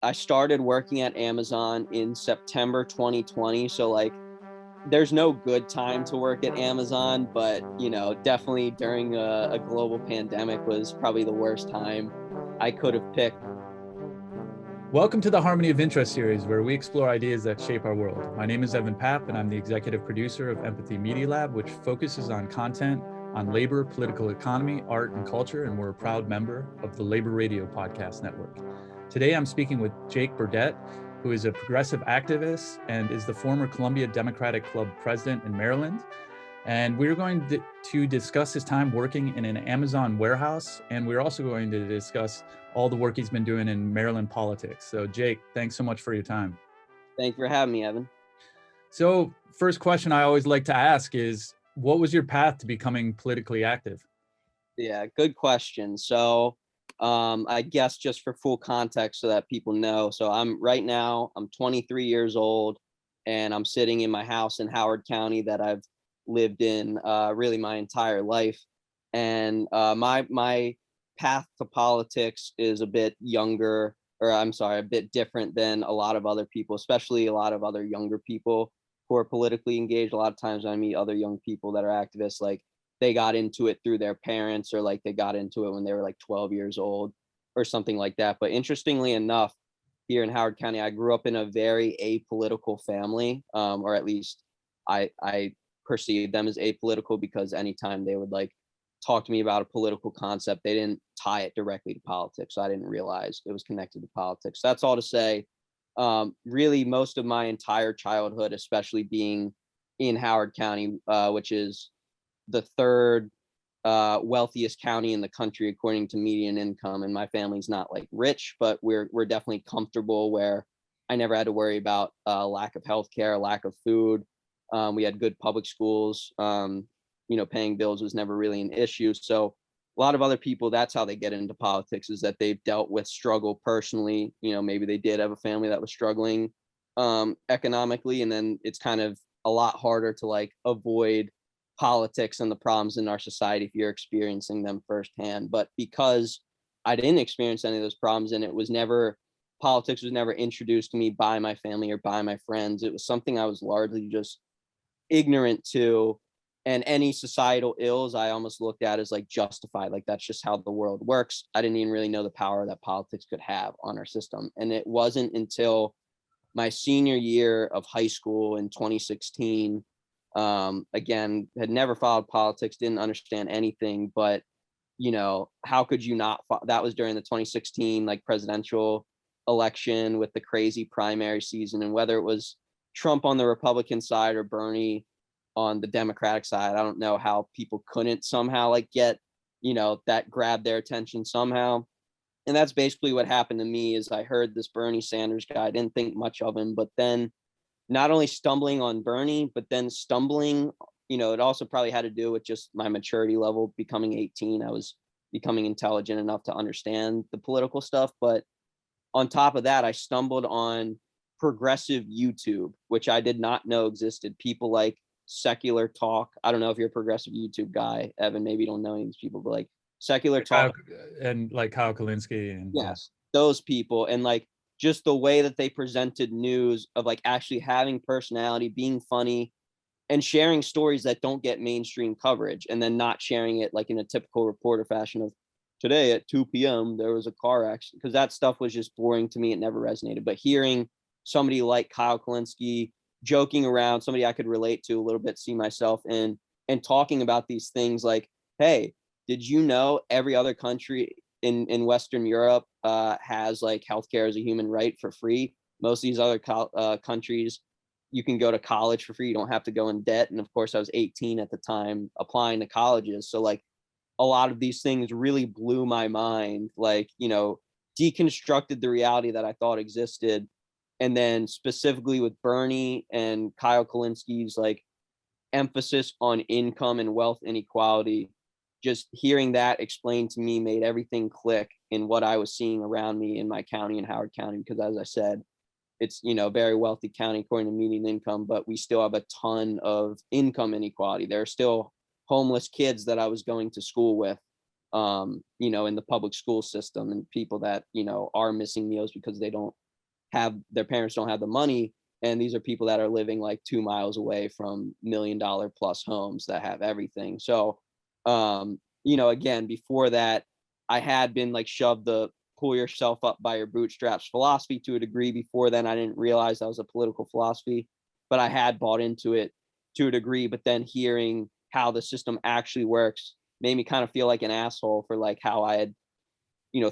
I started working at Amazon in September 2020. So like there's no good time to work at Amazon, but definitely during a global pandemic was probably the worst time I could have picked. Welcome to the Harmony of Interest series, where we explore ideas that shape our world. My name is Evan Papp, and I'm the executive producer of Empathy Media Lab, which focuses on content on labor, political economy, art, and culture, and we're a proud member of the Labor Radio podcast network. Today, I'm speaking with Jake Burdett, who is a progressive activist and is the former Columbia Democratic Club president in Maryland. And we're going to discuss his time working in an Amazon warehouse, and we're also going to discuss all the work he's been doing in Maryland politics. So Jake, thanks so much for your time. Thank you for having me, Evan. So first question I always like to ask is, what was your path to becoming politically active? Yeah, good question. So I guess just for full context so that people know. So I'm 23 years old, and I'm sitting in my house in Howard County that I've lived in really my entire life. And my path to politics is a bit a bit different than a lot of other people, especially a lot of other younger people who are politically engaged. A lot of times I meet other young people that are activists, like they got into it through their parents, or like they got into it when they were like 12 years old or something like that. But interestingly enough, here in Howard County, I grew up in a very apolitical family, or at least I perceived them as apolitical, because anytime they would like talk to me about a political concept, they didn't tie it directly to politics. So I didn't realize it was connected to politics. That's all to say, really most of my entire childhood, especially being in Howard County, which is the third wealthiest county in the country according to median income, and my family's not like rich, but we're definitely comfortable, where I never had to worry about lack of healthcare, lack of food. We had good public schools. Paying bills was never really an issue. So a lot of other people, that's how they get into politics, is that they've dealt with struggle personally. Maybe they did have a family that was struggling economically, and then it's kind of a lot harder to like avoid politics and the problems in our society if you're experiencing them firsthand. But because I didn't experience any of those problems, and politics was never introduced to me by my family or by my friends, it was something I was largely just ignorant to. And any societal ills I almost looked at as like justified, like that's just how the world works. I didn't even really know the power that politics could have on our system. And it wasn't until my senior year of high school in 2016, again, had never followed politics, didn't understand anything, but how could you not that was during the 2016 like presidential election with the crazy primary season, and whether it was Trump on the Republican side or Bernie on the Democratic side, I don't know how people couldn't somehow like get that grabbed their attention somehow. And that's basically what happened to me. Is I heard this Bernie Sanders guy, I didn't think much of him, but then not only stumbling on Bernie, but then stumbling, it also probably had to do with just my maturity level. Becoming 18, I was becoming intelligent enough to understand the political stuff. But on top of that, I stumbled on progressive YouTube, which I did not know existed. People like Secular Talk. I don't know if you're a progressive YouTube guy, Evan. Maybe you don't know any of these people, but like Secular Talk. And like Kyle Kalinske. And yes, those people. And like just the way that they presented news, of like actually having personality, being funny, and sharing stories that don't get mainstream coverage, and then not sharing it like in a typical reporter fashion of today at 2 p.m. there was a car accident, because that stuff was just boring to me. It never resonated. But hearing somebody like Kyle Kalinske joking around, somebody I could relate to a little bit, see myself in, and talking about these things like, hey, did you know every other country in Western Europe has like healthcare as a human right for free? Most of these other countries, you can go to college for free. You don't have to go in debt. And of course, I was 18 at the time applying to colleges. So like a lot of these things really blew my mind, like, deconstructed the reality that I thought existed. And then specifically with Bernie and Kyle Kalinski's like emphasis on income and wealth inequality, just hearing that explained to me made everything click in what I was seeing around me in my county, in Howard County. Because as I said, it's, a very wealthy county according to median income, but we still have a ton of income inequality. There are still homeless kids that I was going to school with, in the public school system, and people that, are missing meals because they don't their parents don't have the money. And these are people that are living like 2 miles away from $1 million plus homes that have everything. So, again, before that, I had been like shoved the pull yourself up by your bootstraps philosophy to a degree. Before then, I didn't realize that was a political philosophy, but I had bought into it to a degree. But then hearing how the system actually works made me kind of feel like an asshole for like how I had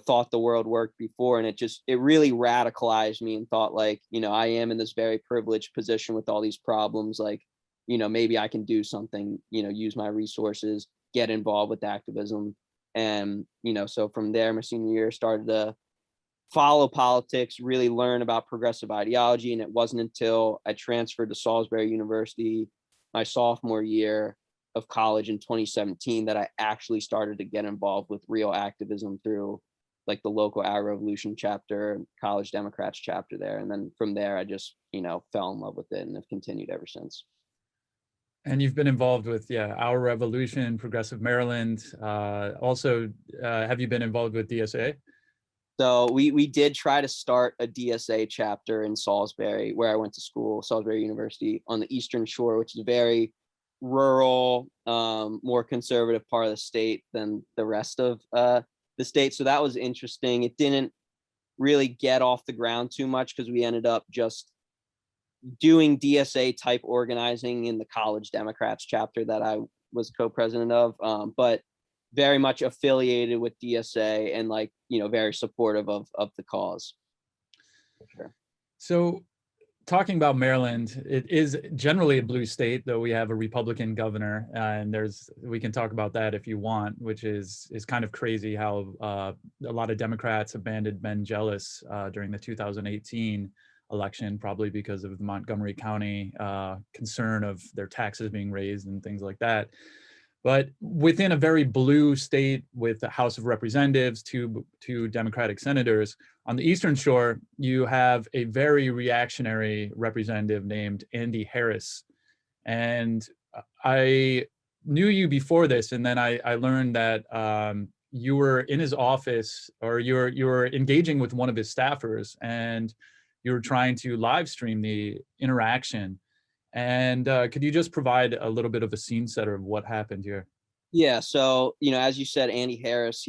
thought the world worked before. And it really radicalized me and thought like, I am in this very privileged position with all these problems. Like, maybe I can do something, use my resources, get involved with activism. And, so from there, my senior year, started to follow politics, really learn about progressive ideology. And it wasn't until I transferred to Salisbury University my sophomore year of college in 2017 that I actually started to get involved with real activism through like the local Our Revolution chapter, College Democrats chapter there. And then from there, I just, fell in love with it and have continued ever since. And you've been involved with, Our Revolution, Progressive Maryland. Also, have you been involved with DSA? So we did try to start a DSA chapter in Salisbury, where I went to school, Salisbury University, on the Eastern Shore, which is a very rural, more conservative part of the state than the rest of the state. So that was interesting. It didn't really get off the ground too much because we ended up just doing DSA type organizing in the College Democrats chapter that I was co-president of, but very much affiliated with DSA and like, very supportive of the cause. For sure. So talking about Maryland, it is generally a blue state, though we have a Republican governor, and we can talk about that if you want, which is kind of crazy how a lot of Democrats have been jealous during the 2018 election, probably because of the Montgomery County concern of their taxes being raised and things like that. But within a very blue state with the House of Representatives, two Democratic senators, on the Eastern Shore, you have a very reactionary representative named Andy Harris. And I knew you before this, and then I learned that you were in his office, or you were engaging with one of his staffers, and you were trying to live stream the interaction. And could you just provide a little bit of a scene setter of what happened here? Yeah. So, as you said, Andy Harris,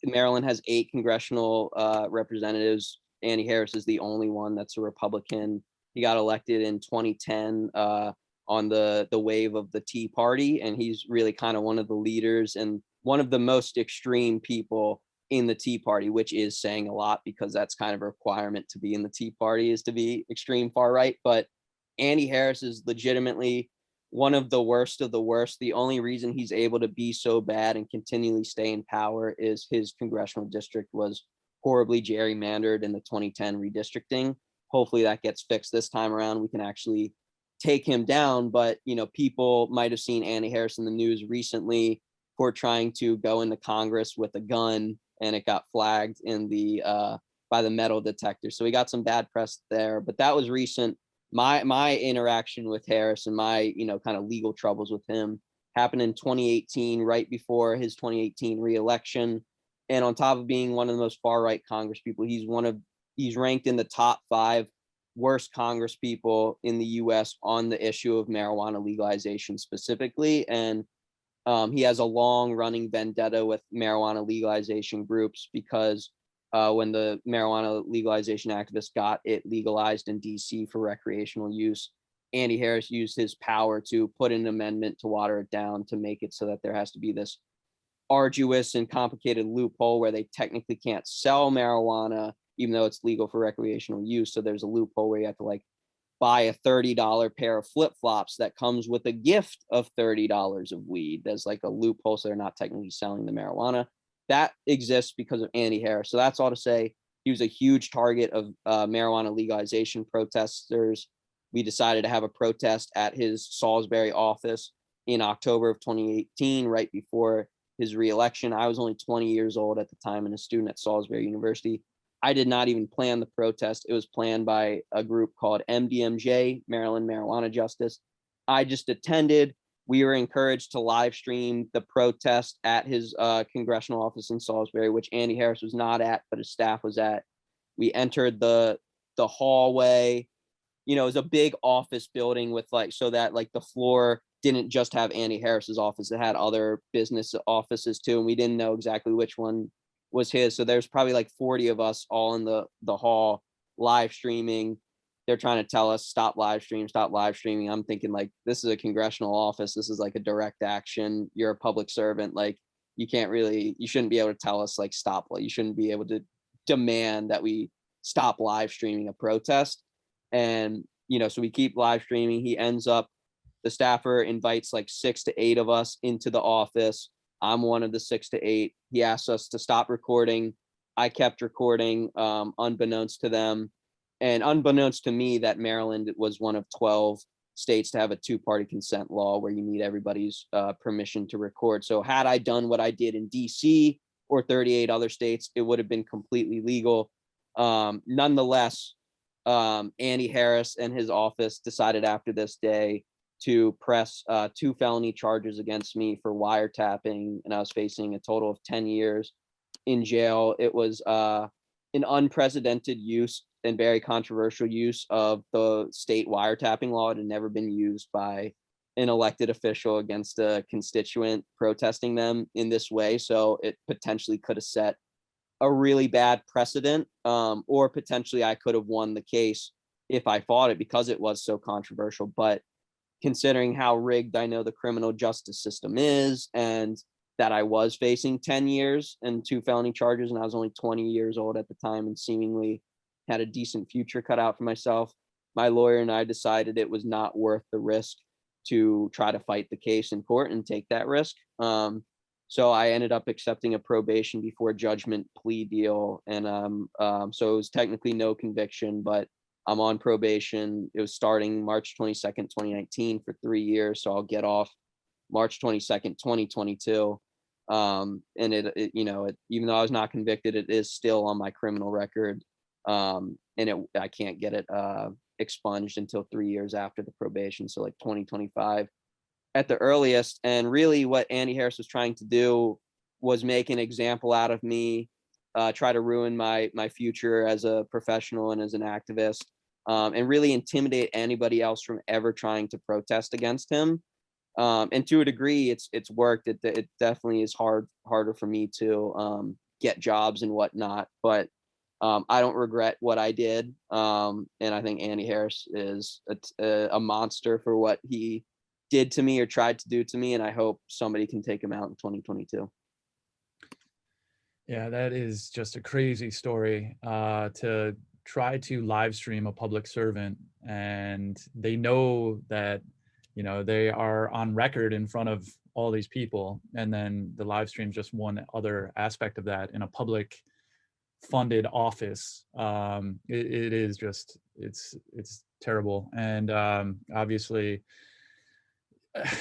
Maryland has 8 congressional representatives. Andy Harris is the only one that's a Republican. He got elected in 2010 on the wave of the Tea Party, and he's really kind of one of the leaders and one of the most extreme people in the Tea Party, which is saying a lot because that's kind of a requirement to be in the Tea Party, is to be extreme far right. But Andy Harris is legitimately one of the worst of the worst. The only reason he's able to be so bad and continually stay in power is his congressional district was horribly gerrymandered in the 2010 redistricting. Hopefully that gets fixed this time around. We can actually take him down. But, people might have seen Andy Harris in the news recently for trying to go into Congress with a gun, and it got flagged by the metal detector. So we got some bad press there, but that was recent. My interaction with Harris and my, kind of legal troubles with him happened in 2018, right before his 2018 reelection. And on top of being one of the most far right Congress people, he's ranked in the top 5 worst Congress people in the US on the issue of marijuana legalization specifically. And he has a long running vendetta with marijuana legalization groups because when the marijuana legalization activists got it legalized in DC for recreational use, Andy Harris used his power to put an amendment to water it down to make it so that there has to be this arduous and complicated loophole where they technically can't sell marijuana, even though it's legal for recreational use. So there's a loophole where you have to like buy a $30 pair of flip-flops that comes with a gift of $30 of weed. There's like a loophole, so they're not technically selling the marijuana. That exists because of Andy Harris. So that's all to say he was a huge target of marijuana legalization protesters. We decided to have a protest at his Salisbury office in October of 2018, right before his reelection. I was only 20 years old at the time and a student at Salisbury University. I did not even plan the protest. It was planned by a group called MDMJ, Maryland Marijuana Justice. I just attended. We were encouraged to live stream the protest at his congressional office in Salisbury, which Andy Harris was not at, but his staff was at. We entered the hallway. You know, it was a big office building with like, so that like the floor didn't just have Andy Harris's office, it had other business offices too, and we didn't know exactly which one was his. So there's probably like 40 of us all in the hall live streaming. They're trying to tell us stop live streaming. I'm thinking like, this is a congressional office, this is like a direct action, you're a public servant, like you shouldn't be able to tell us like stop, like you shouldn't be able to demand that we stop live streaming a protest. And you know, so we keep live streaming. The staffer invites like 6 to 8 of us into the office. I'm one of the 6 to 8. He asks us to stop recording. I kept recording, unbeknownst to them. And unbeknownst to me, that Maryland was one of 12 states to have a 2-party consent law where you need everybody's permission to record. So had I done what I did in DC or 38 other states, it would have been completely legal. Nonetheless, Andy Harris and his office decided after this day to press 2 felony charges against me for wiretapping, and I was facing a total of 10 years in jail. It was an unprecedented use and very controversial use of the state wiretapping law. It had never been used by an elected official against a constituent protesting them in this way. So it potentially could have set a really bad precedent, or potentially I could have won the case if I fought it because it was so controversial. But considering how rigged I know the criminal justice system is, and that I was facing 10 years and 2 felony charges, and I was only 20 years old at the time and seemingly had a decent future cut out for myself, my lawyer and I decided it was not worth the risk to try to fight the case in court and take that risk. So I ended up accepting a probation before judgment plea deal. And so it was technically no conviction, but I'm on probation. It was starting March 22nd, 2019 for 3 years. So I'll get off March 22nd, 2022. And even though I was not convicted, it is still on my criminal record. And I can't get it expunged until 3 years after the probation. So like 2025 at the earliest. And really what Andy Harris was trying to do was make an example out of me, try to ruin my future as a professional and as an activist, and really intimidate anybody else from ever trying to protest against him. And to a degree, it's worked. It definitely is harder for me to get jobs and whatnot, but I don't regret what I did. And I think Andy Harris is a monster for what he did to me or tried to do to me. And I hope somebody can take him out in 2022. Yeah, that is just a crazy story, to try to live stream a public servant, and they know that, they are on record in front of all these people. And then the live stream is just one other aspect of that in a public funded office. It is just, it's terrible. And obviously,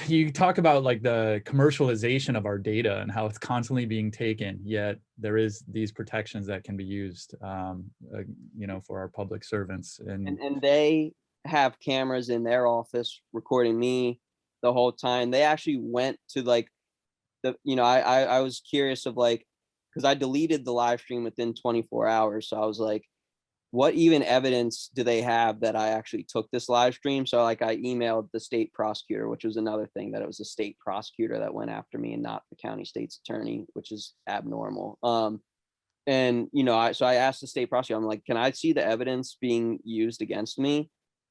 you talk about like the commercialization of our data and how it's constantly being taken, yet there is these protections that can be used, for our public servants. And they have cameras in their office recording me the whole time. They actually went to like I was curious of like, because I deleted the live stream within 24 hours. So I was like, what even evidence do they have that I actually took this live stream? So like I emailed the state prosecutor, which was another thing, that it was a state prosecutor that went after me and not the county state's attorney, which is abnormal. And so I asked the state prosecutor, I'm like, can I see the evidence being used against me?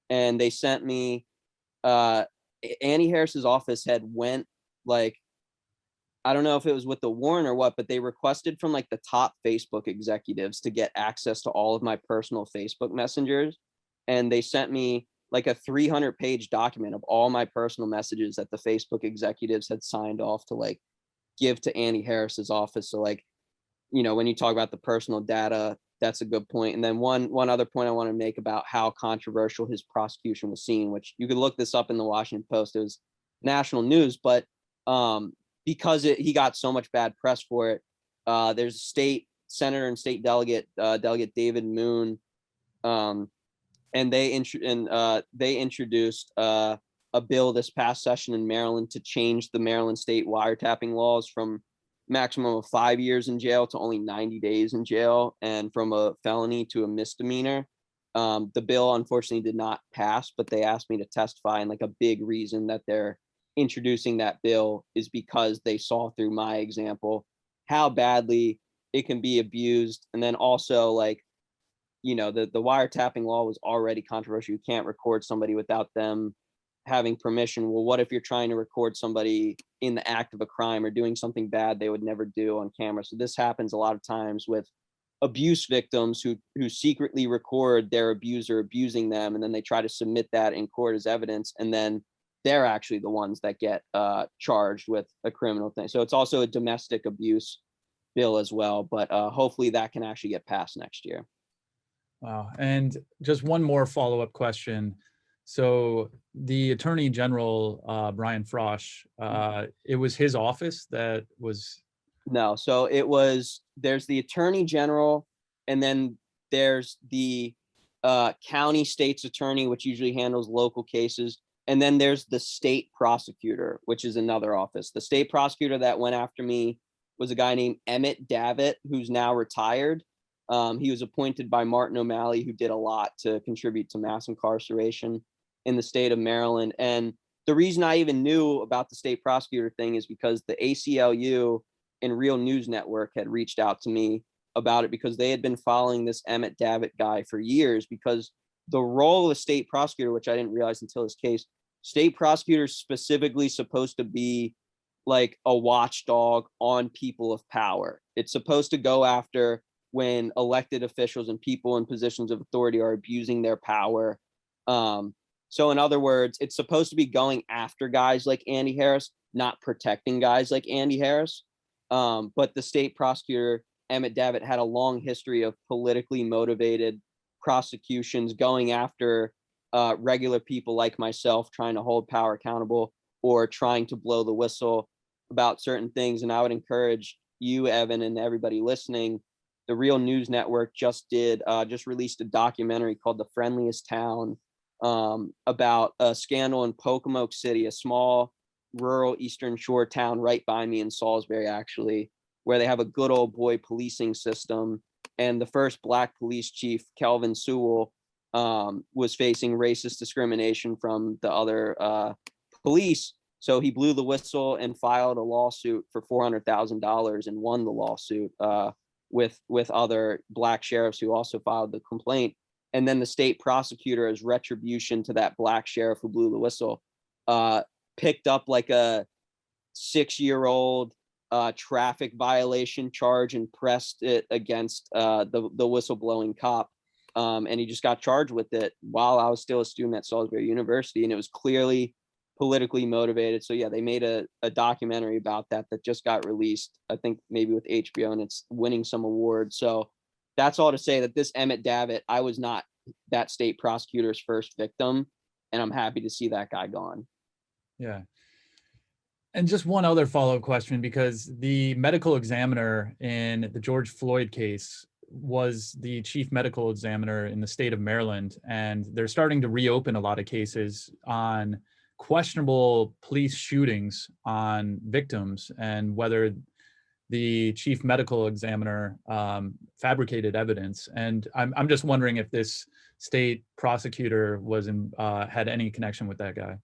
And they sent me, Andy Harris's office had went like, I don't know if it was with the warrant or what, but they requested from like the top Facebook executives to get access to all of my personal Facebook messengers. And they sent me like a 300-page document of all my personal messages that the Facebook executives had signed off to like give to Andy Harris's office. So like, when you talk about the personal data, that's a good point. And then one other point I want to make about how controversial his prosecution was seen, which you could look this up in the Washington Post. It was national news, but because he got so much bad press for it, there's a state senator and state delegate, Delegate David Moon, and they introduced a bill this past session in Maryland to change the Maryland state wiretapping laws from maximum of 5 years in jail to only 90 days in jail, and from a felony to a misdemeanor. The bill unfortunately did not pass, but they asked me to testify, and like a big reason that they're introducing that bill is because they saw through my example how badly it can be abused. And then also, like, the wiretapping law was already controversial. You can't record somebody without them having permission. Well, what if you're trying to record somebody in the act of a crime or doing something bad they would never do on camera? So this happens a lot of times with abuse victims who secretly record their abuser abusing them, and then they try to submit that in court as evidence, and then they're actually the ones that get charged with a criminal thing. So it's also a domestic abuse bill as well, but hopefully that can actually get passed next year. Wow. And just one more follow-up question. So the Attorney General, Brian Frosh, it was his office that was... No, so there's the Attorney General, and then there's the county state's attorney, which usually handles local cases. And then there's the state prosecutor, which is another office. The state prosecutor that went after me was a guy named Emmett Davitt, who's now retired. He was appointed by Martin O'Malley, who did a lot to contribute to mass incarceration in the state of Maryland. And the reason I even knew about the state prosecutor thing is because the ACLU and Real News Network had reached out to me about it, because they had been following this Emmett Davitt guy for years, because the role of the state prosecutor, which I didn't realize until this case, state prosecutor is specifically supposed to be like a watchdog on people of power. It's supposed to go after when elected officials and people in positions of authority are abusing their power. So in other words, it's supposed to be going after guys like Andy Harris, not protecting guys like Andy Harris. But the state prosecutor, Emmett Davitt, had a long history of politically motivated prosecutions going after regular people like myself, trying to hold power accountable or trying to blow the whistle about certain things. And I would encourage you, Evan, and everybody listening, the Real News Network just released a documentary called The Friendliest Town, about a scandal in Pocomoke City, a small rural Eastern Shore town right by me in Salisbury, actually, where they have a good old boy policing system. And the first Black police chief, Kelvin Sewell, was facing racist discrimination from the other police. So he blew the whistle and filed a lawsuit for $400,000 and won the lawsuit with other Black sheriffs who also filed the complaint. And then the state prosecutor, as retribution to that Black sheriff who blew the whistle, picked up like a 6-year-old traffic violation charge and pressed it against the whistleblowing cop. And he just got charged with it while I was still a student at Salisbury University. And it was clearly politically motivated. So yeah, they made a documentary about that just got released, I think maybe with HBO, and it's winning some awards. So that's all to say that this Emmett Davitt, I was not that state prosecutor's first victim, and I'm happy to see that guy gone. Yeah. And just one other follow-up question, because the medical examiner in the George Floyd case was the chief medical examiner in the state of Maryland, and they're starting to reopen a lot of cases on questionable police shootings on victims and whether the chief medical examiner fabricated evidence. And I'm just wondering if this state prosecutor was had any connection with that guy.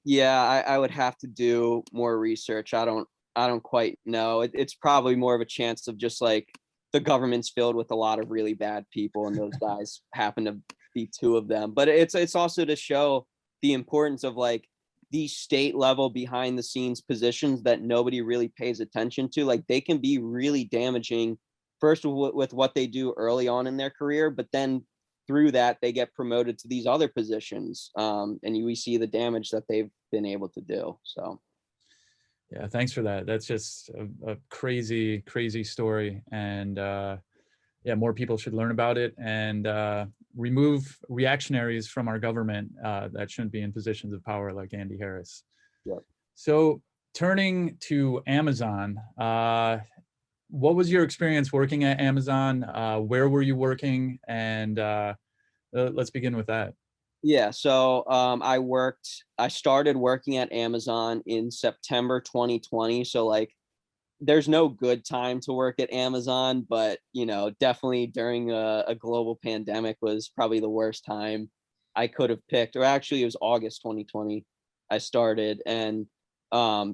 Yeah, I would have to do more research. I don't quite know. It's probably more of a chance of just like the government's filled with a lot of really bad people, and those guys happen to be two of them. But it's also to show the importance of like these state level behind the scenes positions that nobody really pays attention to. Like they can be really damaging, first with what they do early on in their career, but then through that they get promoted to these other positions, and we see the damage that they've been able to do. So yeah, thanks for that. That's just a crazy story, and yeah, more people should learn about it and remove reactionaries from our government that shouldn't be in positions of power like Andy Harris. Yep. So turning to Amazon, what was your experience working at Amazon? Where were you working? And let's begin with that. Yeah, so I started working at Amazon in September 2020. So like there's no good time to work at Amazon, but definitely during a global pandemic was probably the worst time I could have picked. Or actually, it was August 2020 I started, and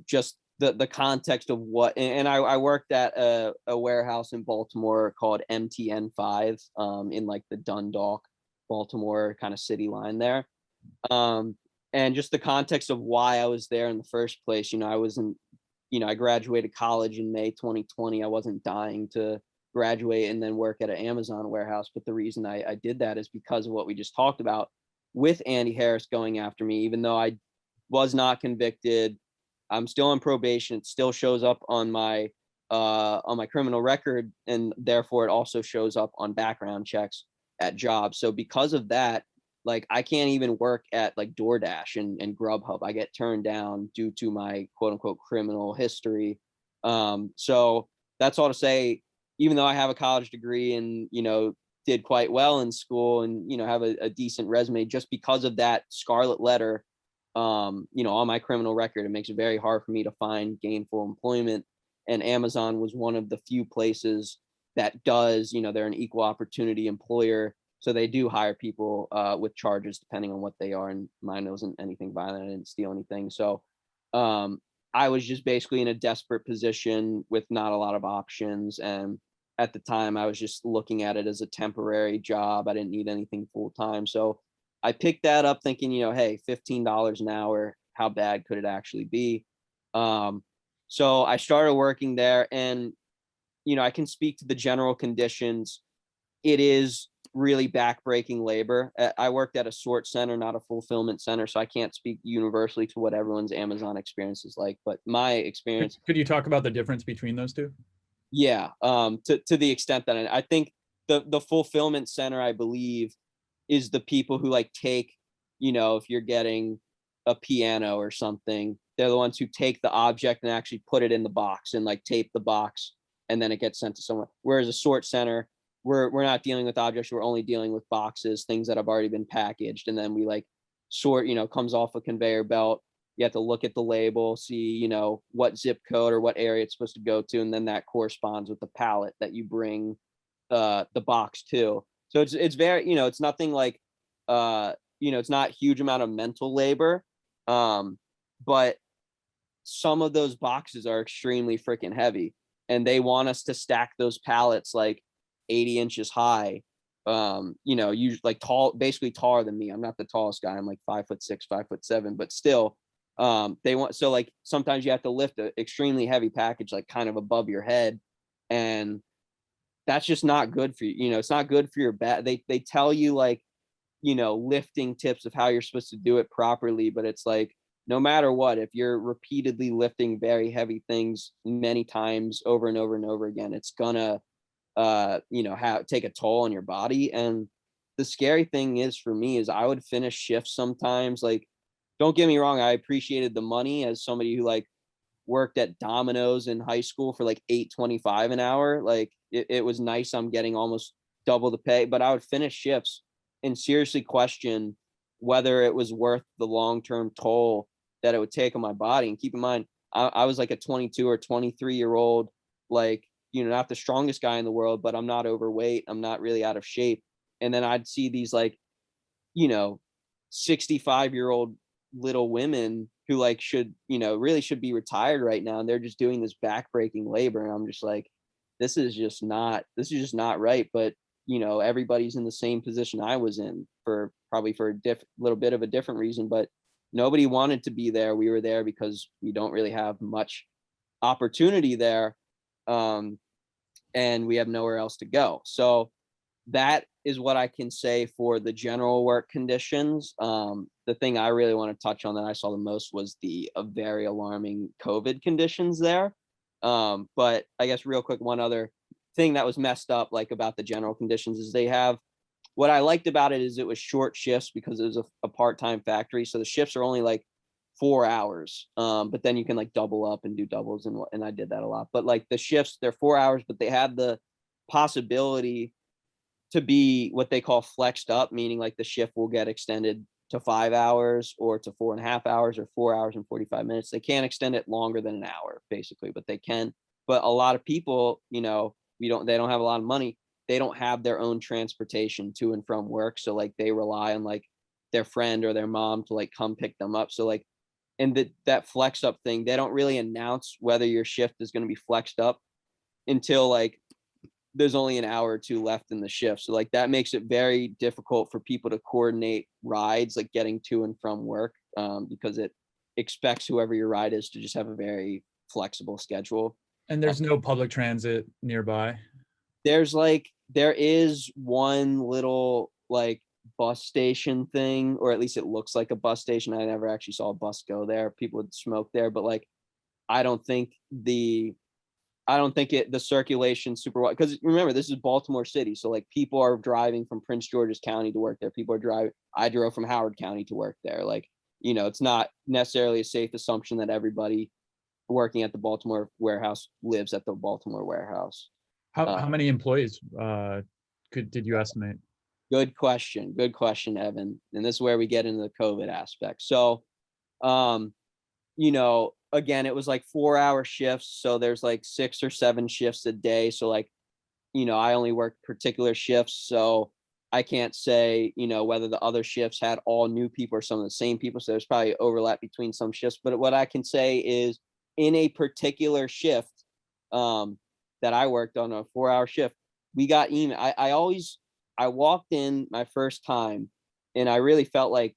just the context of what. And I worked at a warehouse in Baltimore called MTN5, in like the Dundalk, Baltimore kind of city line there. Um, and just the context of why I was there in the first place. I wasn't, I graduated college in May 2020. I wasn't dying to graduate and then work at an Amazon warehouse. But the reason I did that is because of what we just talked about with Andy Harris going after me. Even though I was not convicted, I'm still on probation. It still shows up on my criminal record, and therefore it also shows up on background checks at jobs. So because of that, like I can't even work at like DoorDash and Grubhub. I get turned down due to my quote unquote criminal history. So that's all to say, even though I have a college degree and, did quite well in school and, have a decent resume, just because of that scarlet letter, on my criminal record, it makes it very hard for me to find gainful employment. And Amazon was one of the few places that does, they're an equal opportunity employer. So they do hire people with charges depending on what they are. And mine wasn't anything violent. I didn't steal anything. So I was just basically in a desperate position with not a lot of options. And at the time, I was just looking at it as a temporary job. I didn't need anything full time. So I picked that up thinking, hey, $15 an hour, how bad could it actually be? So I started working there, and, I can speak to the general conditions. It is really backbreaking labor. I worked at a sort center, not a fulfillment center, so I can't speak universally to what everyone's Amazon experience is like. But my experience, Could you talk about the difference between those two? yeah, to the extent that I think the fulfillment center, I believe, is the people who like take, if you're getting a piano or something, they're the ones who take the object and actually put it in the box and like tape the box, and then it gets sent to someone. Whereas a sort center, we're not dealing with objects, we're only dealing with boxes, things that have already been packaged, and then we like sort, comes off a conveyor belt. You have to look at the label, see, what zip code or what area it's supposed to go to, and then that corresponds with the pallet that you bring the box to. So it's very, it's nothing like it's not huge amount of mental labor. But some of those boxes are extremely freaking heavy, and they want us to stack those pallets like 80 inches high. Usually like tall, basically taller than me. I'm not the tallest guy. I'm like 5'6", 5'7", but still, they want, so like sometimes you have to lift an extremely heavy package like kind of above your head, and that's just not good for you. It's not good for your back. They tell you like, lifting tips of how you're supposed to do it properly, but it's like, no matter what, if you're repeatedly lifting very heavy things many times over and over and over again, it's gonna take a toll on your body. And the scary thing is for me is I would finish shifts sometimes. Like, don't get me wrong, I appreciated the money as somebody who like worked at Domino's in high school for like $8.25 an hour. Like it was nice. I'm getting almost double the pay, but I would finish shifts and seriously question whether it was worth the long-term toll that it would take on my body. And keep in mind, I was like a 22 or 23-year-old, like, not the strongest guy in the world, but I'm not overweight. I'm not really out of shape. And then I'd see these like, 65-year-old little women who like should, really should be retired right now. And they're just doing this backbreaking labor. And I'm just like, this is just not right. But, everybody's in the same position I was in for a little bit of a different reason, but nobody wanted to be there. We were there because we don't really have much opportunity there. And we have nowhere else to go. So that is what I can say for the general work conditions. The thing I really want to touch on that I saw the most was the very alarming COVID conditions there. But I guess real quick, one other thing that was messed up like about the general conditions is what I liked about it is it was short shifts because it was a part-time factory. So the shifts are only like 4 hours. But then you can like double up and do doubles, and I did that a lot. But like the shifts, they're 4 hours, but they had the possibility to be what they call flexed up, meaning like the shift will get extended to 5 hours or to 4.5 hours or 4 hours and 45 minutes. They can't extend it longer than an hour, basically, but they can But a lot of people, they don't have a lot of money. They don't have their own transportation to and from work. So like they rely on like their friend or their mom to like come pick them up. So like, and that flex up thing, they don't really announce whether your shift is going to be flexed up until like there's only an hour or two left in the shift. So like that makes it very difficult for people to coordinate rides, like getting to and from work, because it expects whoever your ride is to just have a very flexible schedule. And there's no public transit nearby. There is one little like bus station thing, or at least it looks like a bus station. I never actually saw a bus go there. People would smoke there, but like I don't think the circulation super wide, because remember, this is Baltimore City, so like people are driving from Prince George's County to work there. I drove from Howard County to work there. Like, it's not necessarily a safe assumption that everybody working at the Baltimore warehouse lives at the Baltimore warehouse. How many employees did you estimate? Good question, Evan. And this is where we get into the COVID aspect. So, again, it was like 4-hour shifts. So there's like 6 or 7 shifts a day. So like, I only worked particular shifts. So I can't say, whether the other shifts had all new people or some of the same people. So there's probably overlap between some shifts. But what I can say is in a particular shift that I worked on, a 4-hour shift, we got email. I walked in my first time and I really felt like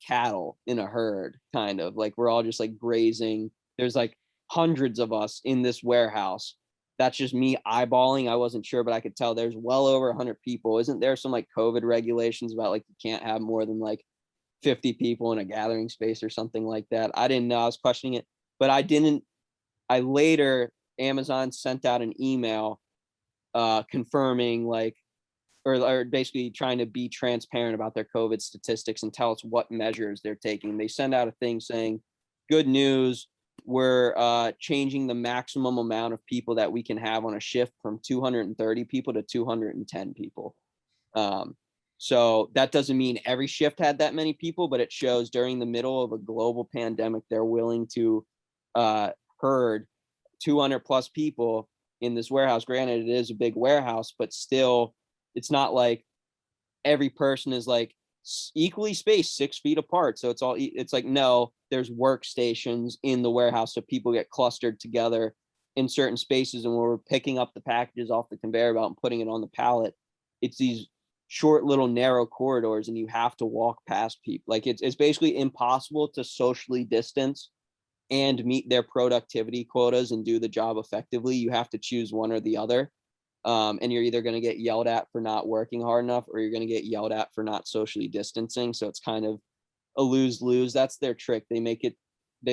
cattle in a herd, kind of like we're all just like grazing. There's like hundreds of us in this warehouse. That's just me eyeballing. I wasn't sure, but I could tell there's well over 100 people. Isn't there some like COVID regulations about like you can't have more than like 50 people in a gathering space or something like that? I didn't know. I was questioning it, but Amazon sent out an email confirming like, or basically trying to be transparent about their COVID statistics and tell us what measures they're taking. They send out a thing saying, good news, we're changing the maximum amount of people that we can have on a shift from 230 people to 210 people. So that doesn't mean every shift had that many people, but it shows during the middle of a global pandemic, they're willing to herd 200 plus people in this warehouse. Granted, it is a big warehouse, but still, it's not like every person is like equally spaced 6 feet apart. So it's like, no, there's workstations in the warehouse. So people get clustered together in certain spaces. And when we're picking up the packages off the conveyor belt and putting it on the pallet, it's these short little narrow corridors and you have to walk past people. Like it's basically impossible to socially distance and meet their productivity quotas and do the job effectively. You have to choose one or the other. And you're either going to get yelled at for not working hard enough, or you're going to get yelled at for not socially distancing. So it's kind of a lose-lose. That's their trick. They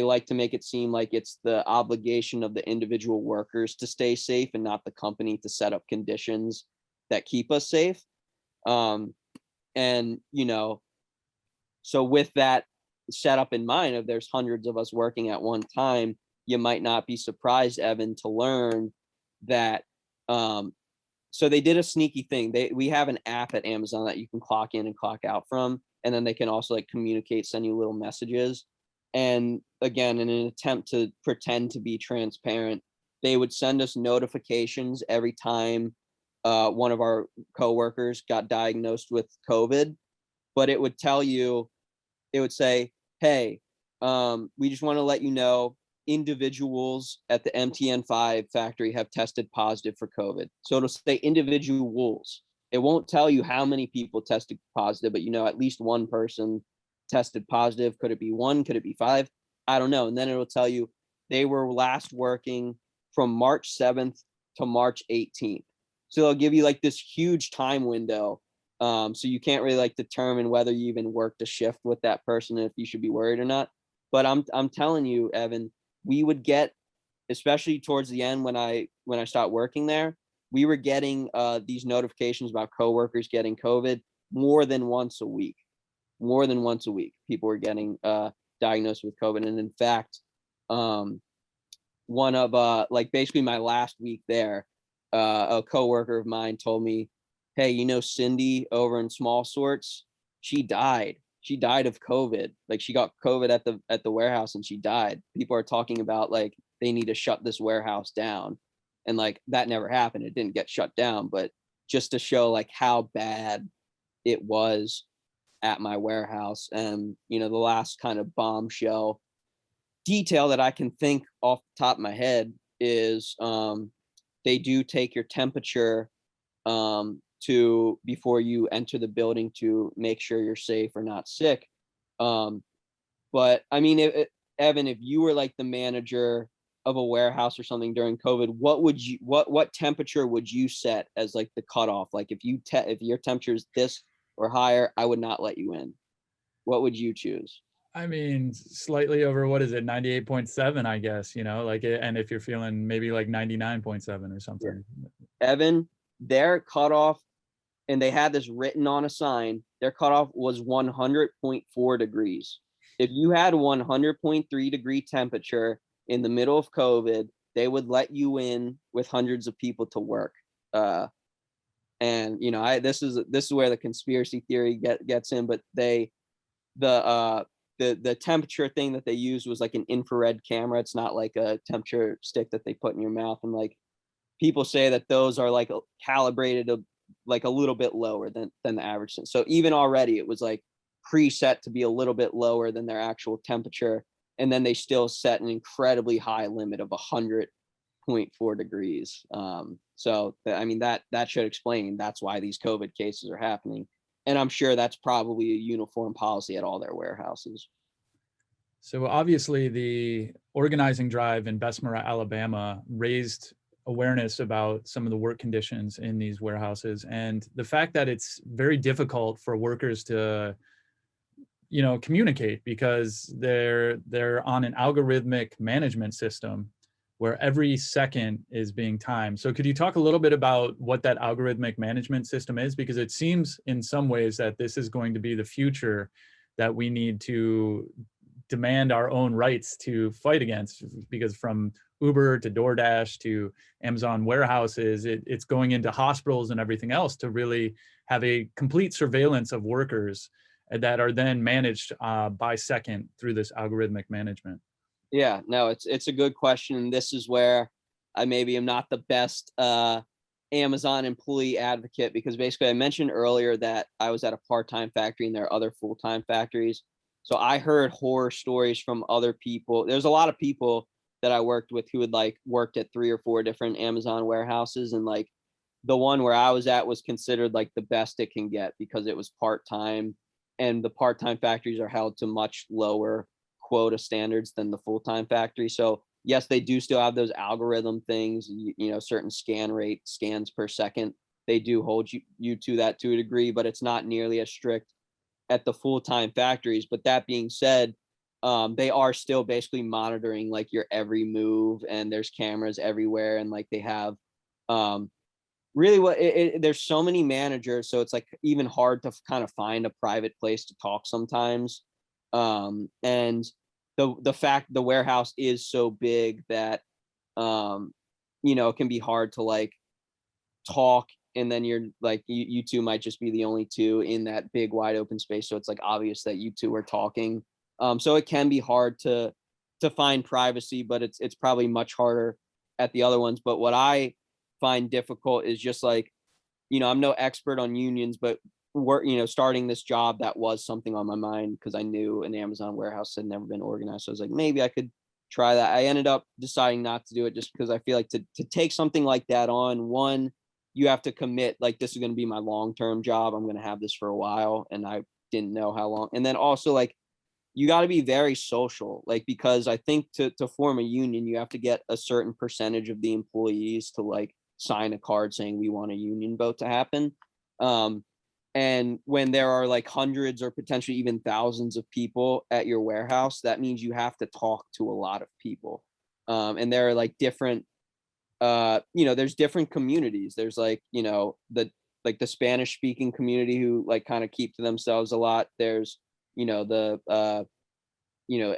like to make it seem like it's the obligation of the individual workers to stay safe and not the company to set up conditions that keep us safe. And, so with that setup in mind, if there's hundreds of us working at one time, you might not be surprised, Evan, to learn that, so they did a sneaky thing. We have an app at Amazon that you can clock in and clock out from, and then they can also like communicate, send you little messages. And again, in an attempt to pretend to be transparent, they would send us notifications every time one of our coworkers got diagnosed with COVID. But it would say, hey, we just want to let you know individuals at the MTN5 factory have tested positive for COVID. So it'll say individuals. It won't tell you how many people tested positive, but at least one person tested positive. Could it be 1? Could it be 5? I don't know. And then it'll tell you they were last working from March 7th to March 18th. So they'll give you like this huge time window. So you can't really like determine whether you even worked a shift with that person and if you should be worried or not. But I'm telling you, Evan, we would get, especially towards the end when I stopped working there, we were getting these notifications about coworkers getting COVID more than once a week. People were getting diagnosed with COVID. And in fact, one of basically my last week there, a coworker of mine told me, hey, Cindy over in Small Sorts, she died of COVID. Like she got COVID at the warehouse and she died. People are talking about like they need to shut this warehouse down. And like that never happened. It didn't get shut down, but just to show like how bad it was at my warehouse. And, the last kind of bombshell detail that I can think off the top of my head is they do take your temperature to before you enter the building to make sure you're safe or not sick. But I mean, Evan, if you were like the manager of a warehouse or something during COVID, what temperature would you set as like the cutoff? Like if your temperature is this or higher, I would not let you in. What would you choose? I mean, slightly over, what is it, 98.7, I guess, and if you're feeling maybe like 99.7 or something. Yeah. Evan, their cutoff, and they had this written on a sign, their cutoff was 100.4 degrees. If you had 100.3 degree temperature in the middle of COVID, they would let you in with hundreds of people to work. And this is where the conspiracy theory gets in, but the temperature thing that they used was like an infrared camera. It's not like a temperature stick that they put in your mouth. And like people say that those are like calibrated like a little bit lower than the average. So even already it was like preset to be a little bit lower than their actual temperature. And then they still set an incredibly high limit of 100.4 degrees. So I mean, that should explain that's why these COVID cases are happening. And I'm sure that's probably a uniform policy at all their warehouses. So obviously the organizing drive in Bessemer, Alabama raised awareness about some of the work conditions in these warehouses, and the fact that it's very difficult for workers to communicate because they're on an algorithmic management system where every second is being timed. So could you talk a little bit about what that algorithmic management system is? Because it seems in some ways that this is going to be the future that we need to demand our own rights to fight against, because from Uber to DoorDash to Amazon warehouses, it's going into hospitals and everything else to really have a complete surveillance of workers that are then managed by second through this algorithmic management. Yeah, no, it's a good question. And this is where I maybe am not the best Amazon employee advocate, because basically I mentioned earlier that I was at a part-time factory and there are other full-time factories. So I heard horror stories from other people. There's a lot of people that I worked with who had like worked at 3 or 4 different Amazon warehouses, and like the one where I was at was considered like the best it can get because it was part-time, and the part-time factories are held to much lower quota standards than the full-time factory. So yes, they do still have those algorithm things, certain scans per second. They do hold you to that to a degree, but it's not nearly as strict at the full-time factories. But that being said, they are still basically monitoring like your every move, and there's cameras everywhere, and like they have really there's so many managers, so it's like even hard to kind of find a private place to talk sometimes. And the fact the warehouse is so big that it can be hard to like talk, and then you're like you two might just be the only two in that big wide open space, so it's like obvious that you two are talking. So it can be hard to find privacy, but it's probably much harder at the other ones. But what I find difficult is just like, I'm no expert on unions, but starting this job, that was something on my mind because I knew an Amazon warehouse had never been organized. So I was like, maybe I could try that. I ended up deciding not to do it just because I feel like to take something like that on, one, you have to commit, like this is going to be my long-term job. I'm going to have this for a while, and I didn't know how long. And then also like, you got to be very social, like, because I think to form a union, you have to get a certain percentage of the employees to like sign a card saying we want a union vote to happen. And when there are like hundreds or potentially even thousands of people at your warehouse, that means you have to talk to a lot of people. And there are like different, there's different communities. There's like, the Spanish speaking community who like kind of keep to themselves a lot. There's, the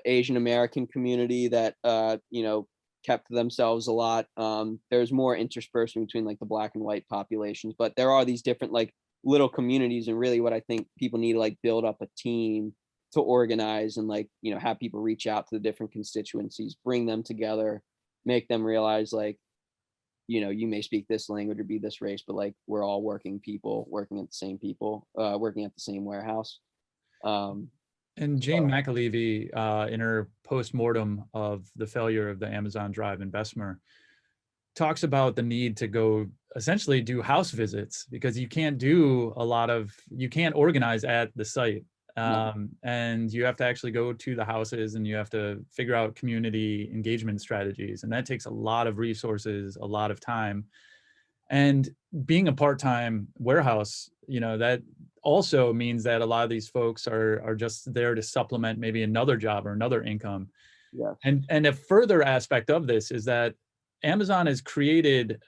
Asian American community that, kept to themselves a lot. There's more interspersing between like the Black and white populations, but there are these different like little communities. And really what I think people need to like build up a team to organize and like, have people reach out to the different constituencies, bring them together, make them realize like, you may speak this language or be this race, but like we're all working people, working at the same warehouse. Um, And Jane McAfee, in her post-mortem of the failure of the Amazon Drive in Bessemer, talks about the need to go essentially do house visits, because you can't organize at the site. And you have to actually go to the houses and you have to figure out community engagement strategies. And that takes a lot of resources, a lot of time. And being a part-time warehouse, that also means that a lot of these folks are just there to supplement maybe another job or another income. yeah. And a further aspect of this is that Amazon has created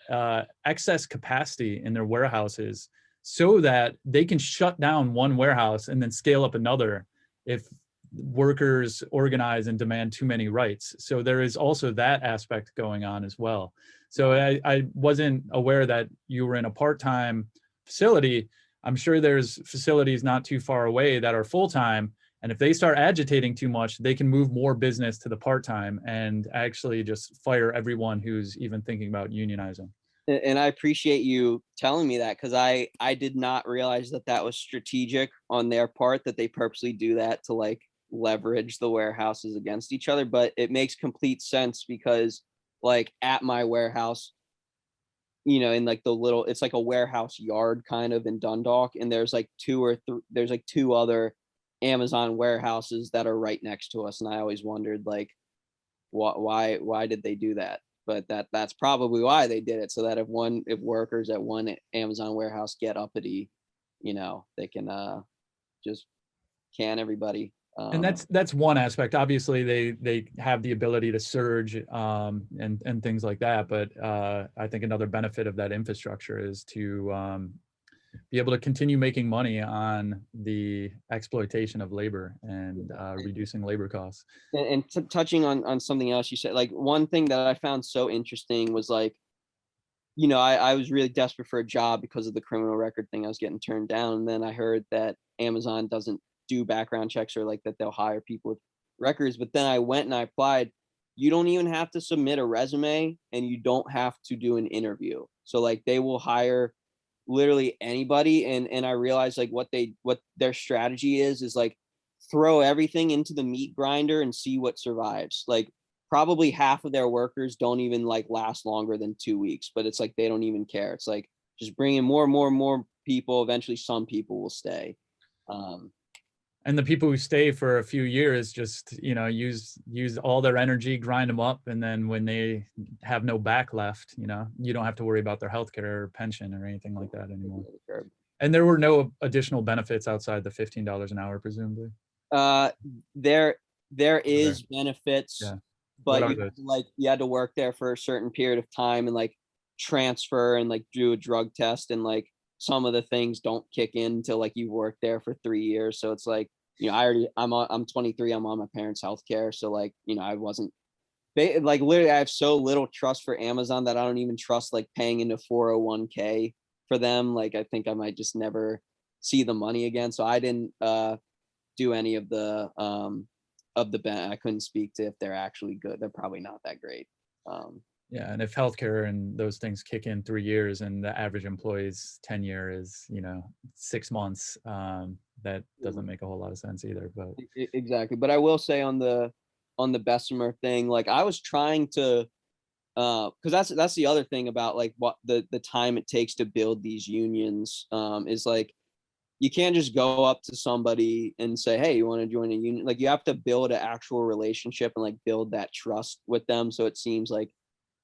excess capacity in their warehouses so that they can shut down one warehouse and then scale up another if workers organize and demand too many rights. So there is also that aspect going on as well. So I wasn't aware that you were in a part-time facility. I'm sure there's facilities not too far away that are full-time. And if they start agitating too much, they can move more business to the part-time and actually just fire everyone who's even thinking about unionizing. And I appreciate you telling me that, because I did not realize that was strategic on their part, that they purposely do that to like leverage the warehouses against each other. But it makes complete sense, because like at my warehouse, in like it's like a warehouse yard kind of in Dundalk, and there's like two other Amazon warehouses that are right next to us, and I always wondered like why did they do that? But that's probably why they did it, so that if workers at one Amazon warehouse get uppity, they can just can everybody. And that's one aspect. Obviously, they have the ability to surge and things like that. But I think another benefit of that infrastructure is to be able to continue making money on the exploitation of labor and reducing labor costs. And touching on something else you said, like one thing that I found so interesting was like, I was really desperate for a job because of the criminal record thing. I was getting turned down. And then I heard that Amazon doesn't do background checks, or like that they'll hire people with records. But then I went and I applied. You don't even have to submit a resume, and you don't have to do an interview. So like they will hire literally anybody. And I realized like what their strategy is like throw everything into the meat grinder and see what survives. Like probably half of their workers don't even like last longer than 2 weeks, but it's like they don't even care. It's like just bring in more and more and more people. Eventually some people will stay. And the people who stay for a few years just use all their energy, grind them up, and then when they have no back left, you don't have to worry about their healthcare or pension or anything like that anymore. And there were no additional benefits outside the $15 an hour, presumably. There is benefits, yeah. But you had to work there for a certain period of time and like transfer and like do a drug test, and like some of the things don't kick in until like you've worked there for 3 years. So it's like, I'm 23, I'm on my parents' healthcare. So like, I wasn't like literally I have so little trust for Amazon that I don't even trust like paying into 401k for them. Like I think I might just never see the money again. So I didn't do any of the I couldn't speak to if they're actually good. They're probably not that great. Yeah, and if healthcare and those things kick in 3 years and the average employee's tenure is 6 months, that doesn't make a whole lot of sense either. But exactly. But I will say on the Bessemer thing, like I was trying to, because that's the other thing about like what the time it takes to build these unions, is like you can't just go up to somebody and say, hey, you want to join a union? Like you have to build an actual relationship and like build that trust with them, so it seems like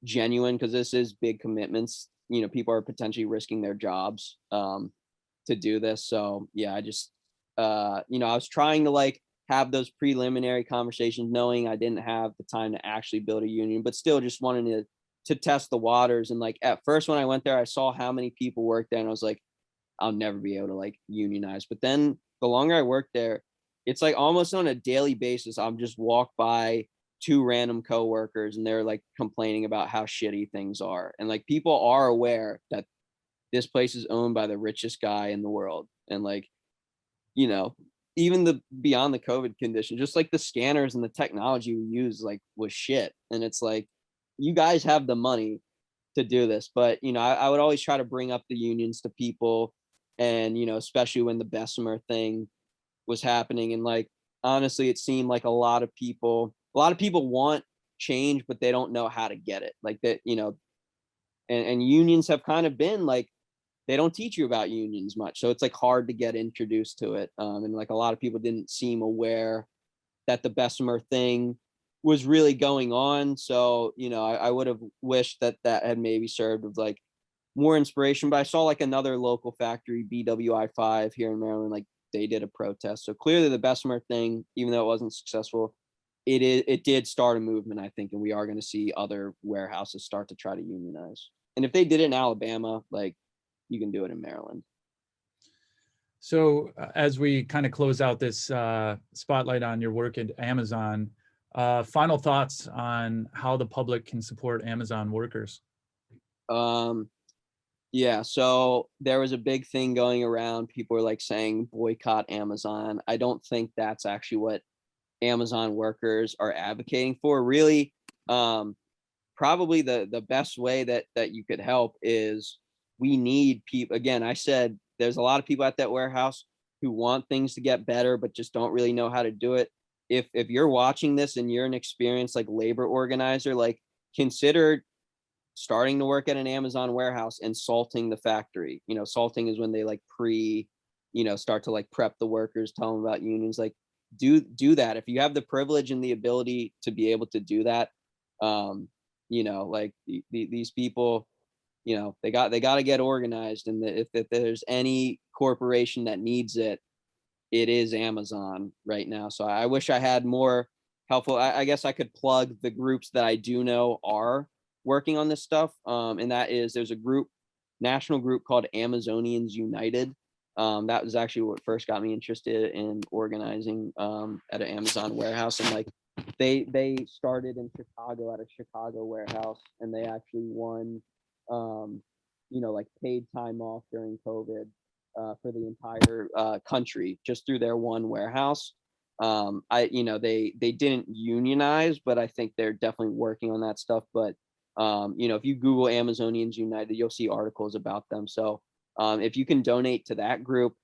genuine, because this is big commitments. People are potentially risking their jobs to do this. So yeah, I just I was trying to like have those preliminary conversations, knowing I didn't have the time to actually build a union, but still just wanting to test the waters. And like at first when I went there, I saw how many people worked there, and I was like, I'll never be able to like unionize. But then the longer I worked there, it's like almost on a daily basis, I'm just walk by 2 random coworkers and they're like complaining about how shitty things are. And like people are aware that this place is owned by the richest guy in the world. And like, even the beyond the COVID condition, just like the scanners and the technology we use like was shit. And it's like, you guys have the money to do this. But, I would always try to bring up the unions to people, and, especially when the Bessemer thing was happening. And like, honestly, it seemed like a lot of people want change, but they don't know how to get it. Like that, and unions have kind of been like, they don't teach you about unions much. So it's like hard to get introduced to it. And like a lot of people didn't seem aware that the Bessemer thing was really going on. So, I would have wished that that had maybe served as like more inspiration. But I saw like another local factory, BWI5 here in Maryland, like they did a protest. So clearly the Bessemer thing, even though it wasn't successful, it did start a movement, I think, and we are going to see other warehouses start to try to unionize. And if they did it in Alabama, like, you can do it in Maryland. So as we kind of close out this spotlight on your work at Amazon, final thoughts on how the public can support Amazon workers? Yeah, so there was a big thing going around. People were like saying boycott Amazon. I don't think that's actually what Amazon workers are advocating for. Really, probably the best way that you could help is, we need people. Again, I said there's a lot of people at that warehouse who want things to get better, but just don't really know how to do it. If you're watching this and you're an experienced like labor organizer, like, consider starting to work at an Amazon warehouse and salting the factory. Salting is when they like start to like prep the workers, tell them about unions. Like, do that if you have the privilege and the ability to be able to do that. Like these people, they got to get organized. And if there's any corporation that needs it, it is Amazon right now. So I wish I had more helpful. I guess I could plug the groups that I do know are working on this stuff. And that is, there's a national group called Amazonians United. That was actually what first got me interested in organizing at an Amazon warehouse. And like, they started in Chicago at a Chicago warehouse, and they actually won like paid time off during COVID for the entire country, just through their one warehouse. They didn't unionize, but I think they're definitely working on that stuff. But if you Google Amazonians United, you'll see articles about them. So if you can donate to that group,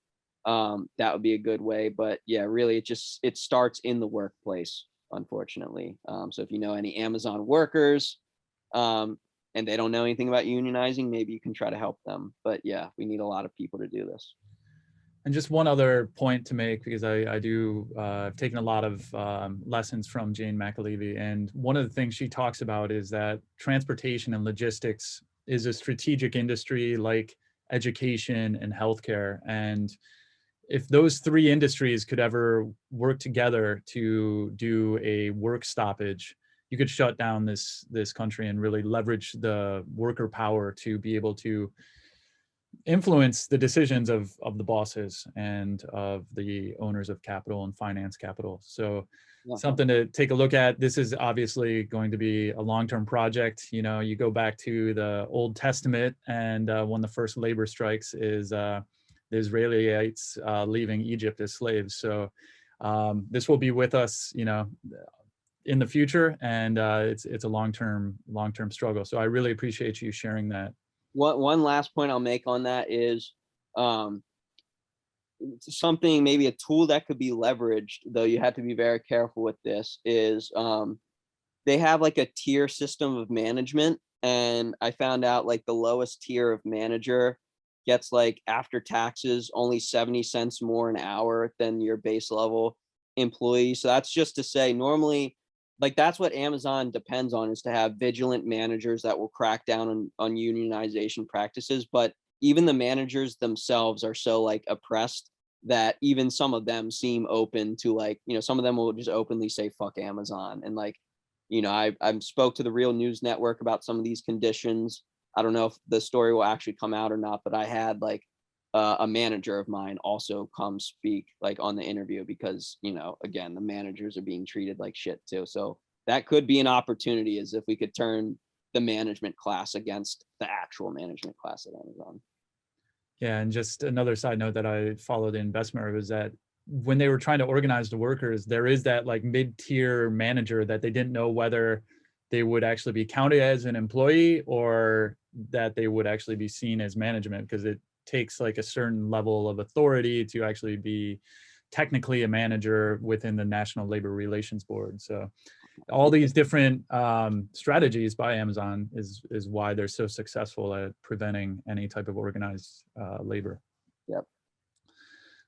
that would be a good way. But yeah, really, it starts in the workplace, unfortunately. So if you know any Amazon workers, and they don't know anything about unionizing, maybe you can try to help them. But yeah, we need a lot of people to do this. And just one other point to make, because I've taken a lot of lessons from Jane McAfee, and one of the things she talks about is that transportation and logistics is a strategic industry like education and healthcare. And if those three industries could ever work together to do a work stoppage, you could shut down this country and really leverage the worker power to be able to influence the decisions of the bosses and of the owners of capital and finance capital. So something to take a look at. This is obviously going to be a long-term project. You go back to the Old Testament, and one of the first labor strikes is the Israelites leaving Egypt as slaves. So this will be with us, in the future, and it's a long-term struggle. So I really appreciate you sharing that. One last point I'll make on that is something, maybe a tool that could be leveraged, though you have to be very careful with this, is they have like a tier system of management. And I found out like the lowest tier of manager gets, like, after taxes, only 70 cents more an hour than your base level employee. So that's just to say, normally, like, that's what Amazon depends on, is to have vigilant managers that will crack down on unionization practices. But even the managers themselves are so like oppressed that even some of them seem open to, like, some of them will just openly say fuck Amazon. And like, I spoke to the Real News Network about some of these conditions. I don't know if the story will actually come out or not, but I had like a manager of mine also come speak like on the interview, because again, the managers are being treated like shit too. So that could be an opportunity, as if we could turn the management class against the actual management class at Amazon. Yeah, and just another side note that I followed in Bessemer was that when they were trying to organize the workers, there is that like mid-tier manager that they didn't know whether they would actually be counted as an employee, or that they would actually be seen as management, because it takes like a certain level of authority to actually be technically a manager within the National Labor Relations Board. So all these different strategies by Amazon is why they're so successful at preventing any type of organized labor. Yep.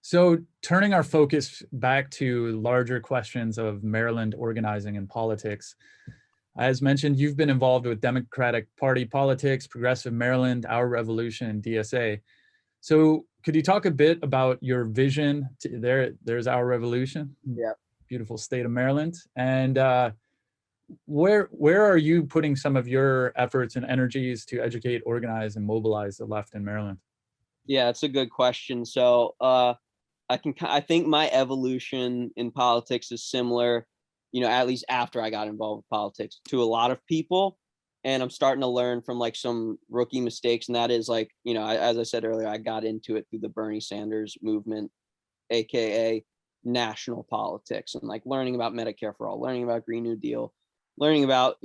So turning our focus back to larger questions of Maryland organizing and politics, as mentioned, you've been involved with Democratic Party politics, Progressive Maryland, Our Revolution, and DSA. So could you talk a bit about your vision? There's Our Revolution. Yeah. Beautiful state of Maryland. And where are you putting some of your efforts and energies to educate, organize, and mobilize the left in Maryland? Yeah, it's a good question. So I think my evolution in politics is similar, at least after I got involved with politics, to a lot of people. And I'm starting to learn from like some rookie mistakes. And that is like, as I said earlier, I got into it through the Bernie Sanders movement, AKA national politics, and like learning about Medicare for all, learning about Green New Deal, learning about,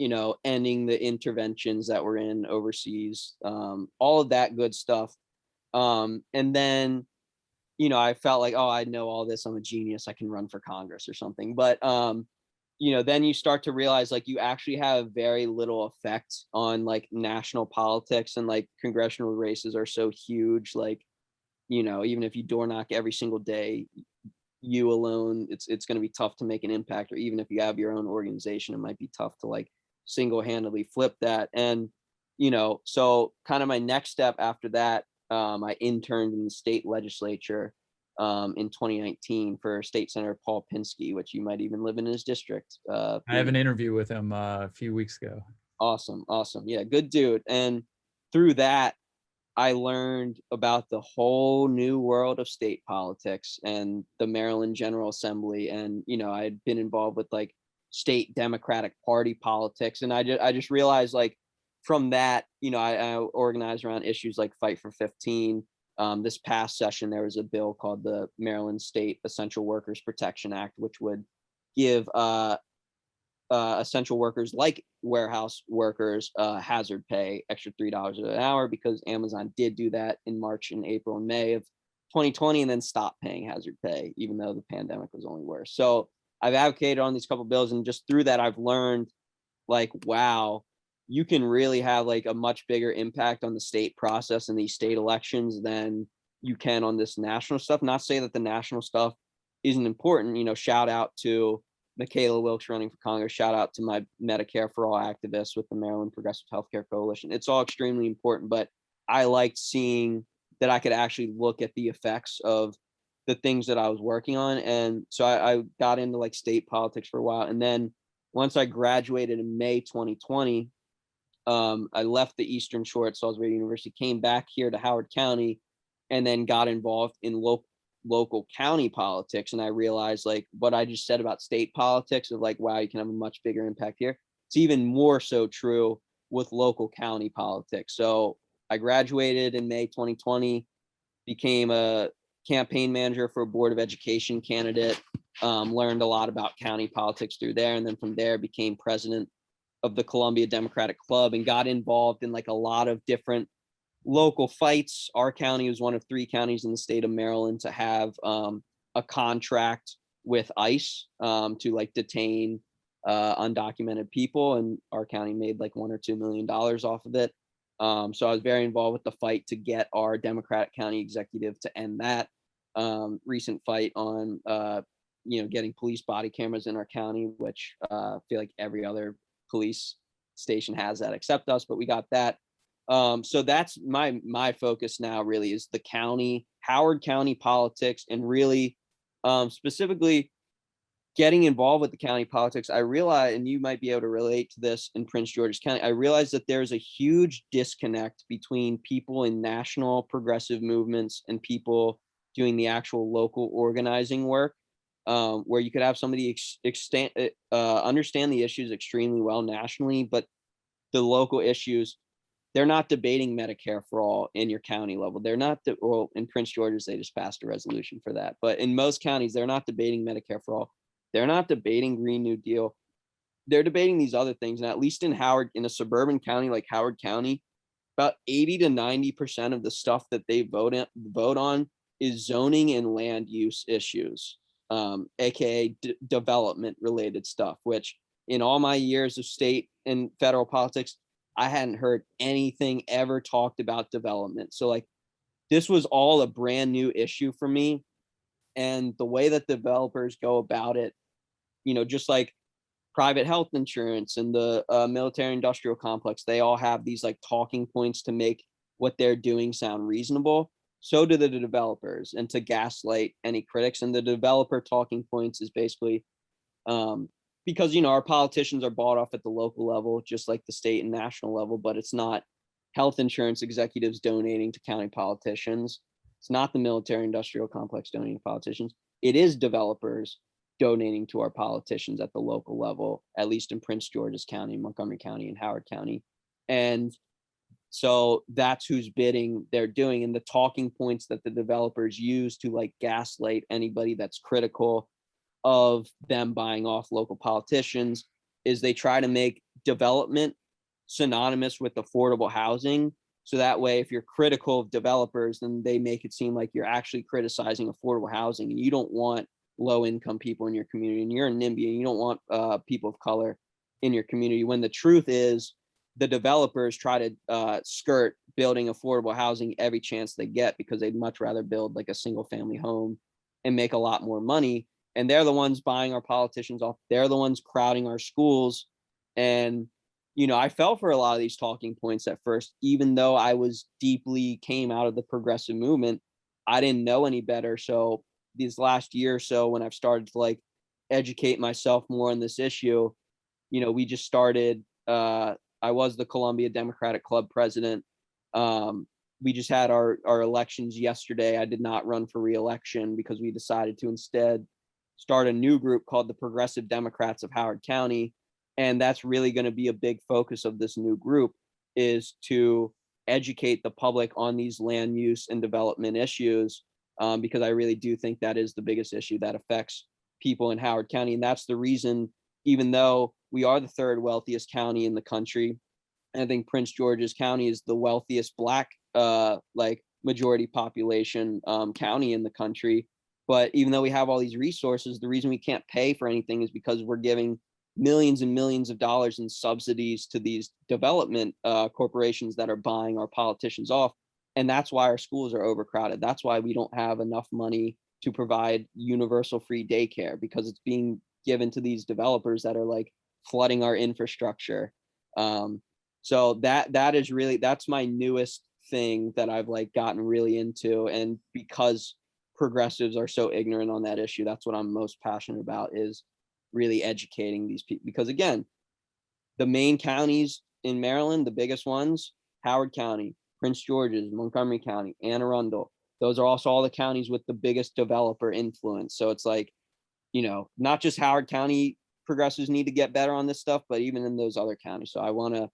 ending the interventions that were in overseas, all of that good stuff. And then, I felt like, oh, I know all this. I'm a genius. I can run for Congress or something. But, then you start to realize like you actually have very little effect on like national politics, and like congressional races are so huge. Like, even if you door knock every single day, you alone, it's going to be tough to make an impact. Or even if you have your own organization, it might be tough to like single-handedly flip that. And, so kind of my next step after that, I interned in the state legislature in 2019 for State Senator Paul Pinsky, which you might even live in his district. I have an interview with him a few weeks ago. Awesome. Yeah, good dude. And through that, I learned about the whole new world of state politics and the Maryland General Assembly. And, I had been involved with like state Democratic Party politics. And I just realized like from that, I organized around issues like Fight for 15. This past session, there was a bill called the Maryland State Essential Workers Protection Act, which would give essential workers like warehouse workers hazard pay, extra $3 an hour, because Amazon did do that in March and April and May of 2020, and then stopped paying hazard pay, even though the pandemic was only worse. So I've advocated on these couple bills, and just through that, I've learned like, wow, you can really have like a much bigger impact on the state process and these state elections than you can on this national stuff. Not to say that the national stuff isn't important. Shout out to Michaela Wilkes running for Congress. Shout out to my Medicare for All activists with the Maryland Progressive Healthcare Coalition. It's all extremely important, but I liked seeing that I could actually look at the effects of the things that I was working on. And so I got into like state politics for a while. And then once I graduated in May 2020, I left the Eastern Shore at Salisbury University, came back here to Howard County, and then got involved in local county politics. And I realized like what I just said about state politics of like, wow, you can have a much bigger impact here. It's even more so true with local county politics. So I graduated in May 2020, became a campaign manager for a Board of Education candidate, learned a lot about county politics through there. And then from there became president of the Columbia Democratic Club and got involved in like a lot of different local fights. Our county was one of 3 counties in the state of Maryland to have a contract with ICE to like detain undocumented people, and our county made like $1 or $2 million off of it. So I was very involved with the fight to get our Democratic county executive to end that. Recent fight on getting police body cameras in our county, which I feel like every other police station has that except us, but we got that. So that's my focus now really is the county, Howard County politics, and really specifically getting involved with the county politics. I realize, and you might be able to relate to this in Prince George's County, I realize that there's a huge disconnect between people in national progressive movements and people doing the actual local organizing work. Where you could have somebody understand the issues extremely well nationally, but the local issues, they're not debating Medicare for all in your county level. They're not, well, in Prince George's, they just passed a resolution for that. But in most counties, they're not debating Medicare for all. They're not debating Green New Deal. they're debating these other things. And at least in a suburban county like Howard County, about 80 to 90% of the stuff that they vote on is zoning and land use issues, aka development related stuff, which in all my years of state and federal politics, I hadn't heard anything ever talked about development. So like this was all a brand new issue for me. And the way that developers go about it, just like private health insurance and the military industrial complex, they all have these like talking points to make what they're doing sound reasonable. So do the developers, and to gaslight any critics. And the developer talking points is basically because our politicians are bought off at the local level, just like the state and national level, but it's not health insurance executives donating to county politicians. It's not the military industrial complex donating to politicians. It is developers donating to our politicians at the local level, at least in Prince George's County, Montgomery County, and Howard County. And so that's whose bidding they're doing. And the talking points that the developers use to like gaslight anybody that's critical of them buying off local politicians is they try to make development synonymous with affordable housing. So that way, if you're critical of developers, then they make it seem like you're actually criticizing affordable housing, and you don't want low income people in your community, and you're a NIMBY and you don't want people of color in your community, when the truth is the developers try to skirt building affordable housing every chance they get, because they'd much rather build like a single family home and make a lot more money. And they're the ones buying our politicians off. They're the ones crowding our schools. And I fell for a lot of these talking points at first, even though I came out of the progressive movement. I didn't know any better. So these last year or so, when I've started to like educate myself more on this issue, we just started, I was the Columbia Democratic Club president. We just had our elections yesterday. I did not run for re-election because we decided to instead start a new group called the Progressive Democrats of Howard County. And that's really going to be a big focus of this new group, is to educate the public on these land use and development issues, because I really do think that is the biggest issue that affects people in Howard County. And that's the reason, even though we are the third wealthiest county in the country, I think Prince George's County is the wealthiest Black majority population county in the country. But even though we have all these resources, the reason we can't pay for anything is because we're giving millions and millions of dollars in subsidies to these development corporations that are buying our politicians off. And that's why our schools are overcrowded. That's why we don't have enough money to provide universal free daycare, because it's being given to these developers that are like flooding our infrastructure. So that's my newest thing that I've like gotten really into. And because progressives are so ignorant on that issue, that's what I'm most passionate about, is really educating these people. Because again, the main counties in Maryland, the biggest ones, Howard County, Prince George's, Montgomery County, Anne Arundel, those are also all the counties with the biggest developer influence. So it's like, not just Howard County progressives need to get better on this stuff, but even in those other counties. So I want to,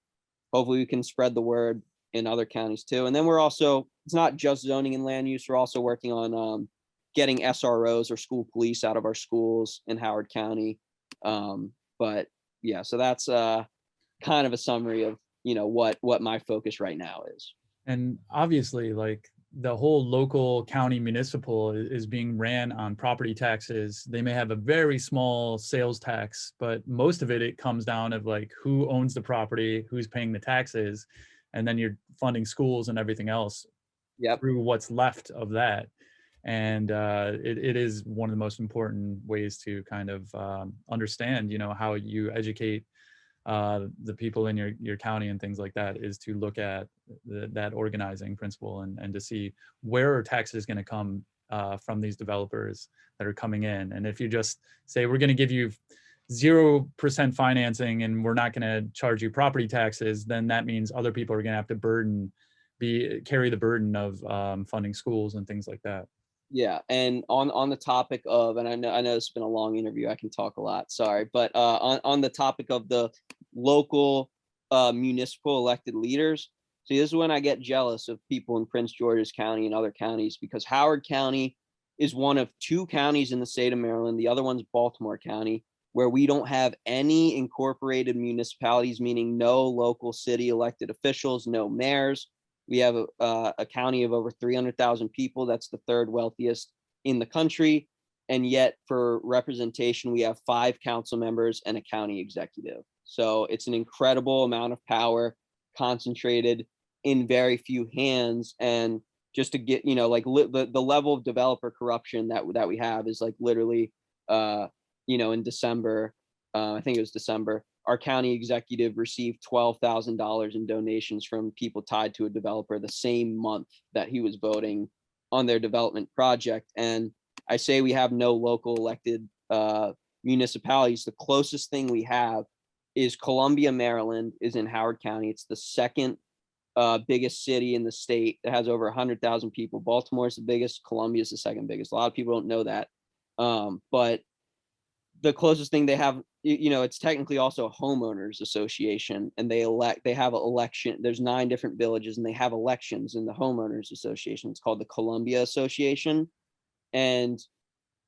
hopefully we can spread the word in other counties too. And then it's not just zoning and land use. We're also working on getting SROs or school police out of our schools in Howard County. But yeah, so that's kind of a summary of, what my focus right now is. And obviously, like, the whole local county municipal is being ran on property taxes. They may have a very small sales tax, but most of it comes down of like who owns the property, who's paying the taxes, and then you're funding schools and everything else through what's left of that. And it is one of the most important ways to kind of understand, how you educate the people in your county and things like that, is to look at that organizing principle and to see where are taxes going to come from these developers that are coming in. And if you just say, we're going to give you 0% financing and we're not going to charge you property taxes, then that means other people are going to have to carry the burden of funding schools and things like that. Yeah, and on the topic of, and I know this has been a long interview, I can talk a lot, sorry, but on the topic of the local municipal elected leaders, see, this is when I get jealous of people in Prince George's County and other counties, because Howard County is one of two counties in the state of Maryland. The other one's Baltimore County, where we don't have any incorporated municipalities, meaning no local city elected officials, no mayors. We have a county of over 300,000 people. That's the third wealthiest in the country. And yet for representation, we have 5 council members and a county executive. So it's an incredible amount of power concentrated in very few hands. And just to get, like the level of developer corruption that we have is like literally, in December, I think it was December, our county executive received $12,000 in donations from people tied to a developer the same month that he was voting on their development project. And I say we have no local elected municipalities. The closest thing we have is Columbia, Maryland, is in Howard County. It's the second biggest city in the state. It has over 100,000 people. Baltimore is the biggest. Columbia is the second biggest. A lot of people don't know that. But the closest thing they have, it's technically also a homeowners association, and they have an election. There's 9 different villages, and they have elections in the homeowners association. It's called the Columbia Association. And,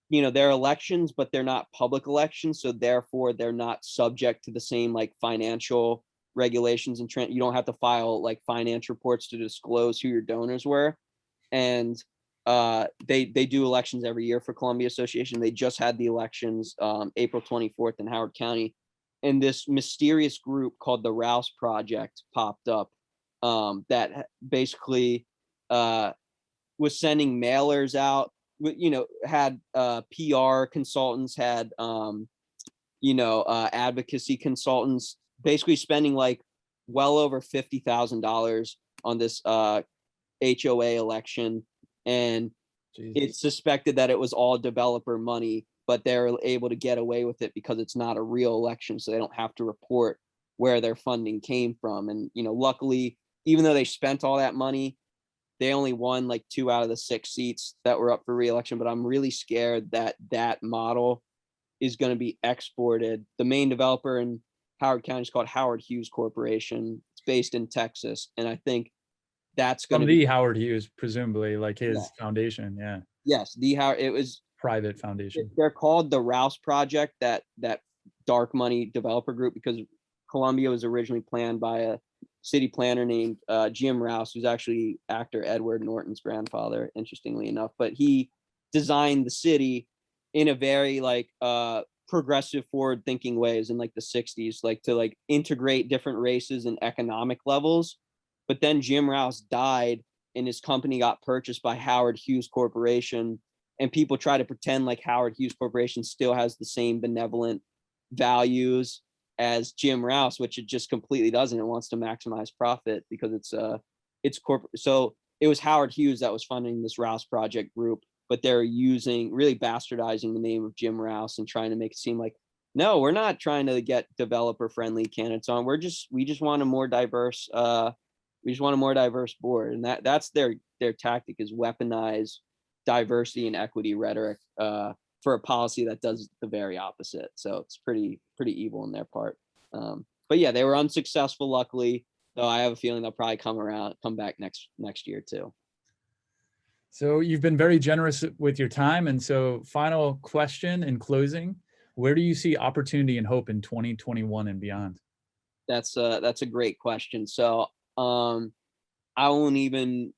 they're elections, but they're not public elections. So therefore they're not subject to the same like financial regulations, and you don't have to file like finance reports to disclose who your donors were. And they do elections every year for Columbia Association. They just had the elections April 24th in Howard County, and this mysterious group called the Rouse Project popped up that basically was sending mailers out, had PR consultants, had advocacy consultants, basically spending like well over $50,000 on this HOA election. And it's suspected that it was all developer money, but they're able to get away with it because it's not a real election, so they don't have to report where their funding came from. And luckily, even though they spent all that money, they only won like 2 out of the 6 seats that were up for re-election. But I'm really scared that that model is going to be exported. The main developer in Howard County is called Howard Hughes Corporation. It's based in Texas, and I think that's going to be be Howard Hughes, presumably, like his foundation. Yeah. Yes, it was private foundation. They're called the Rouse Project, that dark money developer group, because Columbia was originally planned by a city planner named Jim Rouse, who's actually actor Edward Norton's grandfather, interestingly enough. But he designed the city in a very like progressive, forward thinking ways in like the 60s, like to like integrate different races and economic levels. But then Jim Rouse died and his company got purchased by Howard Hughes Corporation. And people try to pretend like Howard Hughes Corporation still has the same benevolent values as Jim Rouse, which it just completely doesn't. It wants to maximize profit because it's corporate. So it was Howard Hughes that was funding this Rouse Project group, but they're really bastardizing the name of Jim Rouse and trying to make it seem like, no, we're not trying to get developer friendly candidates on. We just want a more diverse board. And that's their tactic, is weaponize diversity and equity rhetoric for a policy that does the very opposite. So it's pretty evil on their part. But yeah, they were unsuccessful, luckily, though I have a feeling they'll probably come back next year too. So you've been very generous with your time. And so final question in closing, where do you see opportunity and hope in 2021 and beyond? That's a great question. So I won't even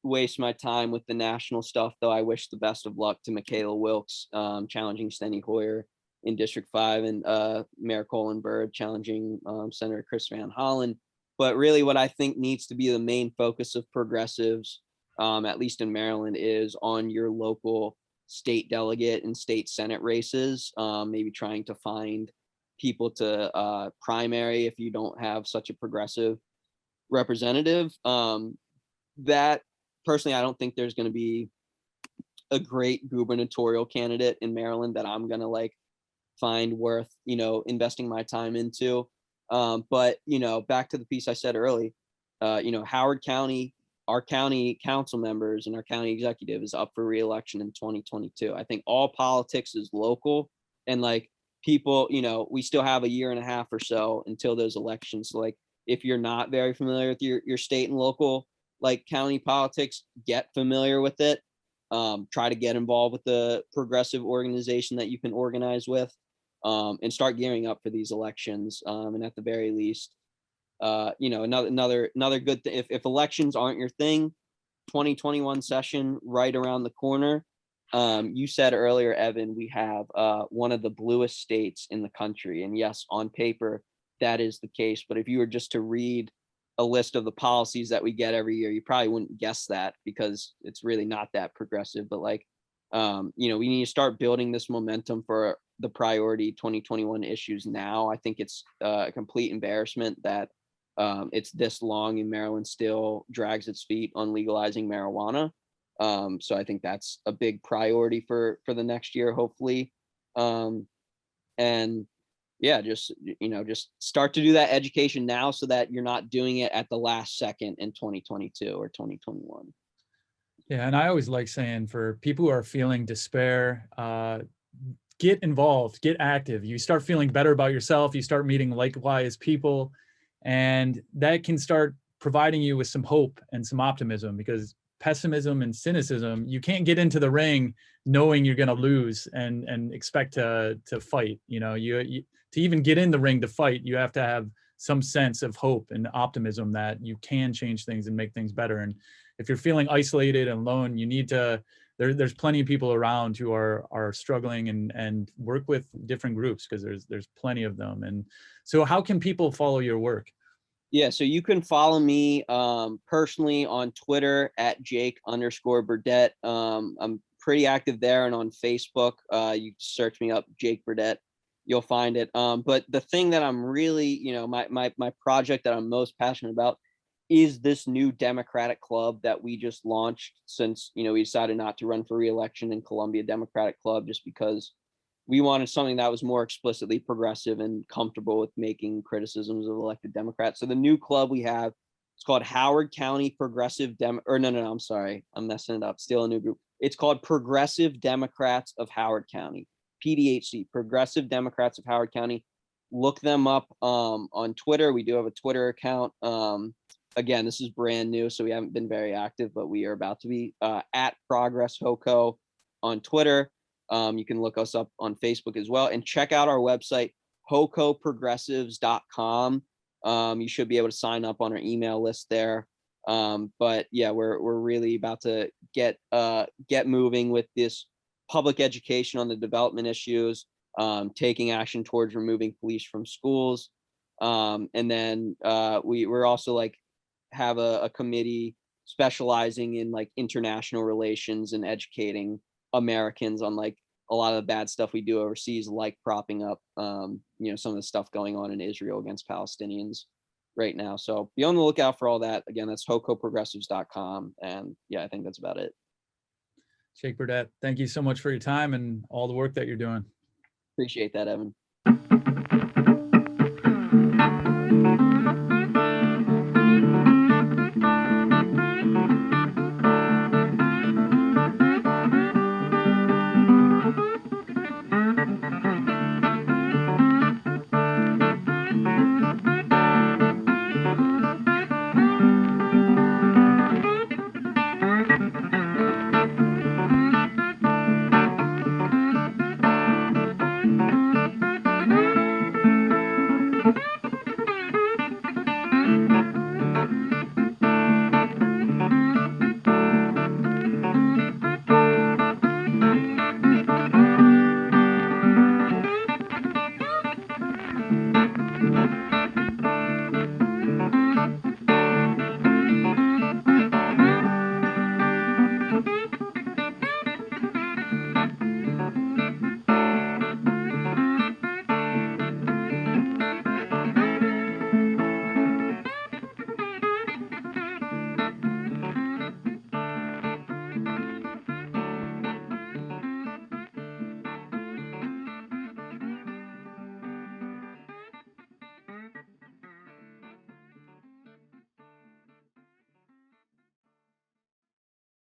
waste my time with the national stuff, though. I wish the best of luck to Michaela Wilkes challenging Steny Hoyer in District 5, and Mayor Colin Byrd challenging Senator Chris Van Hollen. But really what I think needs to be the main focus of progressives, at least in Maryland, is on your local state delegate and state Senate races, maybe trying to find people to primary if you don't have such a progressive representative. That personally, I don't think there's going to be a great gubernatorial candidate in Maryland that I'm going to like find worth, investing my time into. But, back to the piece I said early, Howard County, our county council members and our county executive is up for re-election in 2022. I think all politics is local, and like people, we still have a year and a half or so until those elections. So like, if you're not very familiar with your state and local, like county politics, get familiar with it. Try to get involved with the progressive organization that you can organize with. and start gearing up for these elections. And at the very least, another good thing, if elections aren't your thing, 2021 session right around the corner. You said earlier, Evan, we have one of the bluest states in the country. And yes, on paper, that is the case. But if you were just to read a list of the policies that we get every year, you probably wouldn't guess that, because it's really not that progressive. But we need to start building this momentum for the priority 2021 issues now. I think it's a complete embarrassment that it's this long and Maryland still drags its feet on legalizing marijuana. So I think that's a big priority for the next year, hopefully. And yeah, just start to do that education now so that you're not doing it at the last second in 2022 or 2021. Yeah, and I always like saying, for people who are feeling despair, get involved, get active. You start feeling better about yourself, you start meeting likewise people, and that can start providing you with some hope and some optimism, because pessimism and cynicism, you can't get into the ring knowing you're going to lose and expect to fight. You to even get in the ring to fight, you have to have some sense of hope and optimism that you can change things and make things better. And if you're feeling isolated and alone, you need to, there's plenty of people around who are struggling, and work with different groups, because there's plenty of them. And so how can people follow your work? Yeah, so you can follow me personally on Twitter at Jake_Burdett. I'm pretty active there, and on Facebook, you search me up, Jake Burdett, you'll find it. But the thing that I'm really, my project that I'm most passionate about is this new Democratic club that we just launched, since we decided not to run for re-election in Columbia Democratic Club, just because we wanted something that was more explicitly progressive and comfortable with making criticisms of elected Democrats. So the new club we have, it's called Howard County Progressive I'm sorry, I'm messing it up. Still a new group. It's called Progressive Democrats of Howard County, PDHC, Progressive Democrats of Howard County. Look them up on Twitter. We do have a Twitter account. Again, this is brand new, so we haven't been very active, but we are about to be at Progress HOCO on Twitter. You can look us up on Facebook as well, and check out our website, hocoprogressives.com. You should be able to sign up on our email list there. But yeah, we're really about to get moving with this public education on the development issues, taking action towards removing police from schools. And then we're also have a committee specializing in international relations and educating Americans on a lot of the bad stuff we do overseas, propping up some of the stuff going on in Israel against Palestinians right now. So be on the lookout for all that. Again, that's hocoprogressives.com. And yeah, I think that's about it. Jake Burdett, thank you so much for your time and all the work that you're doing. Appreciate that, Evan.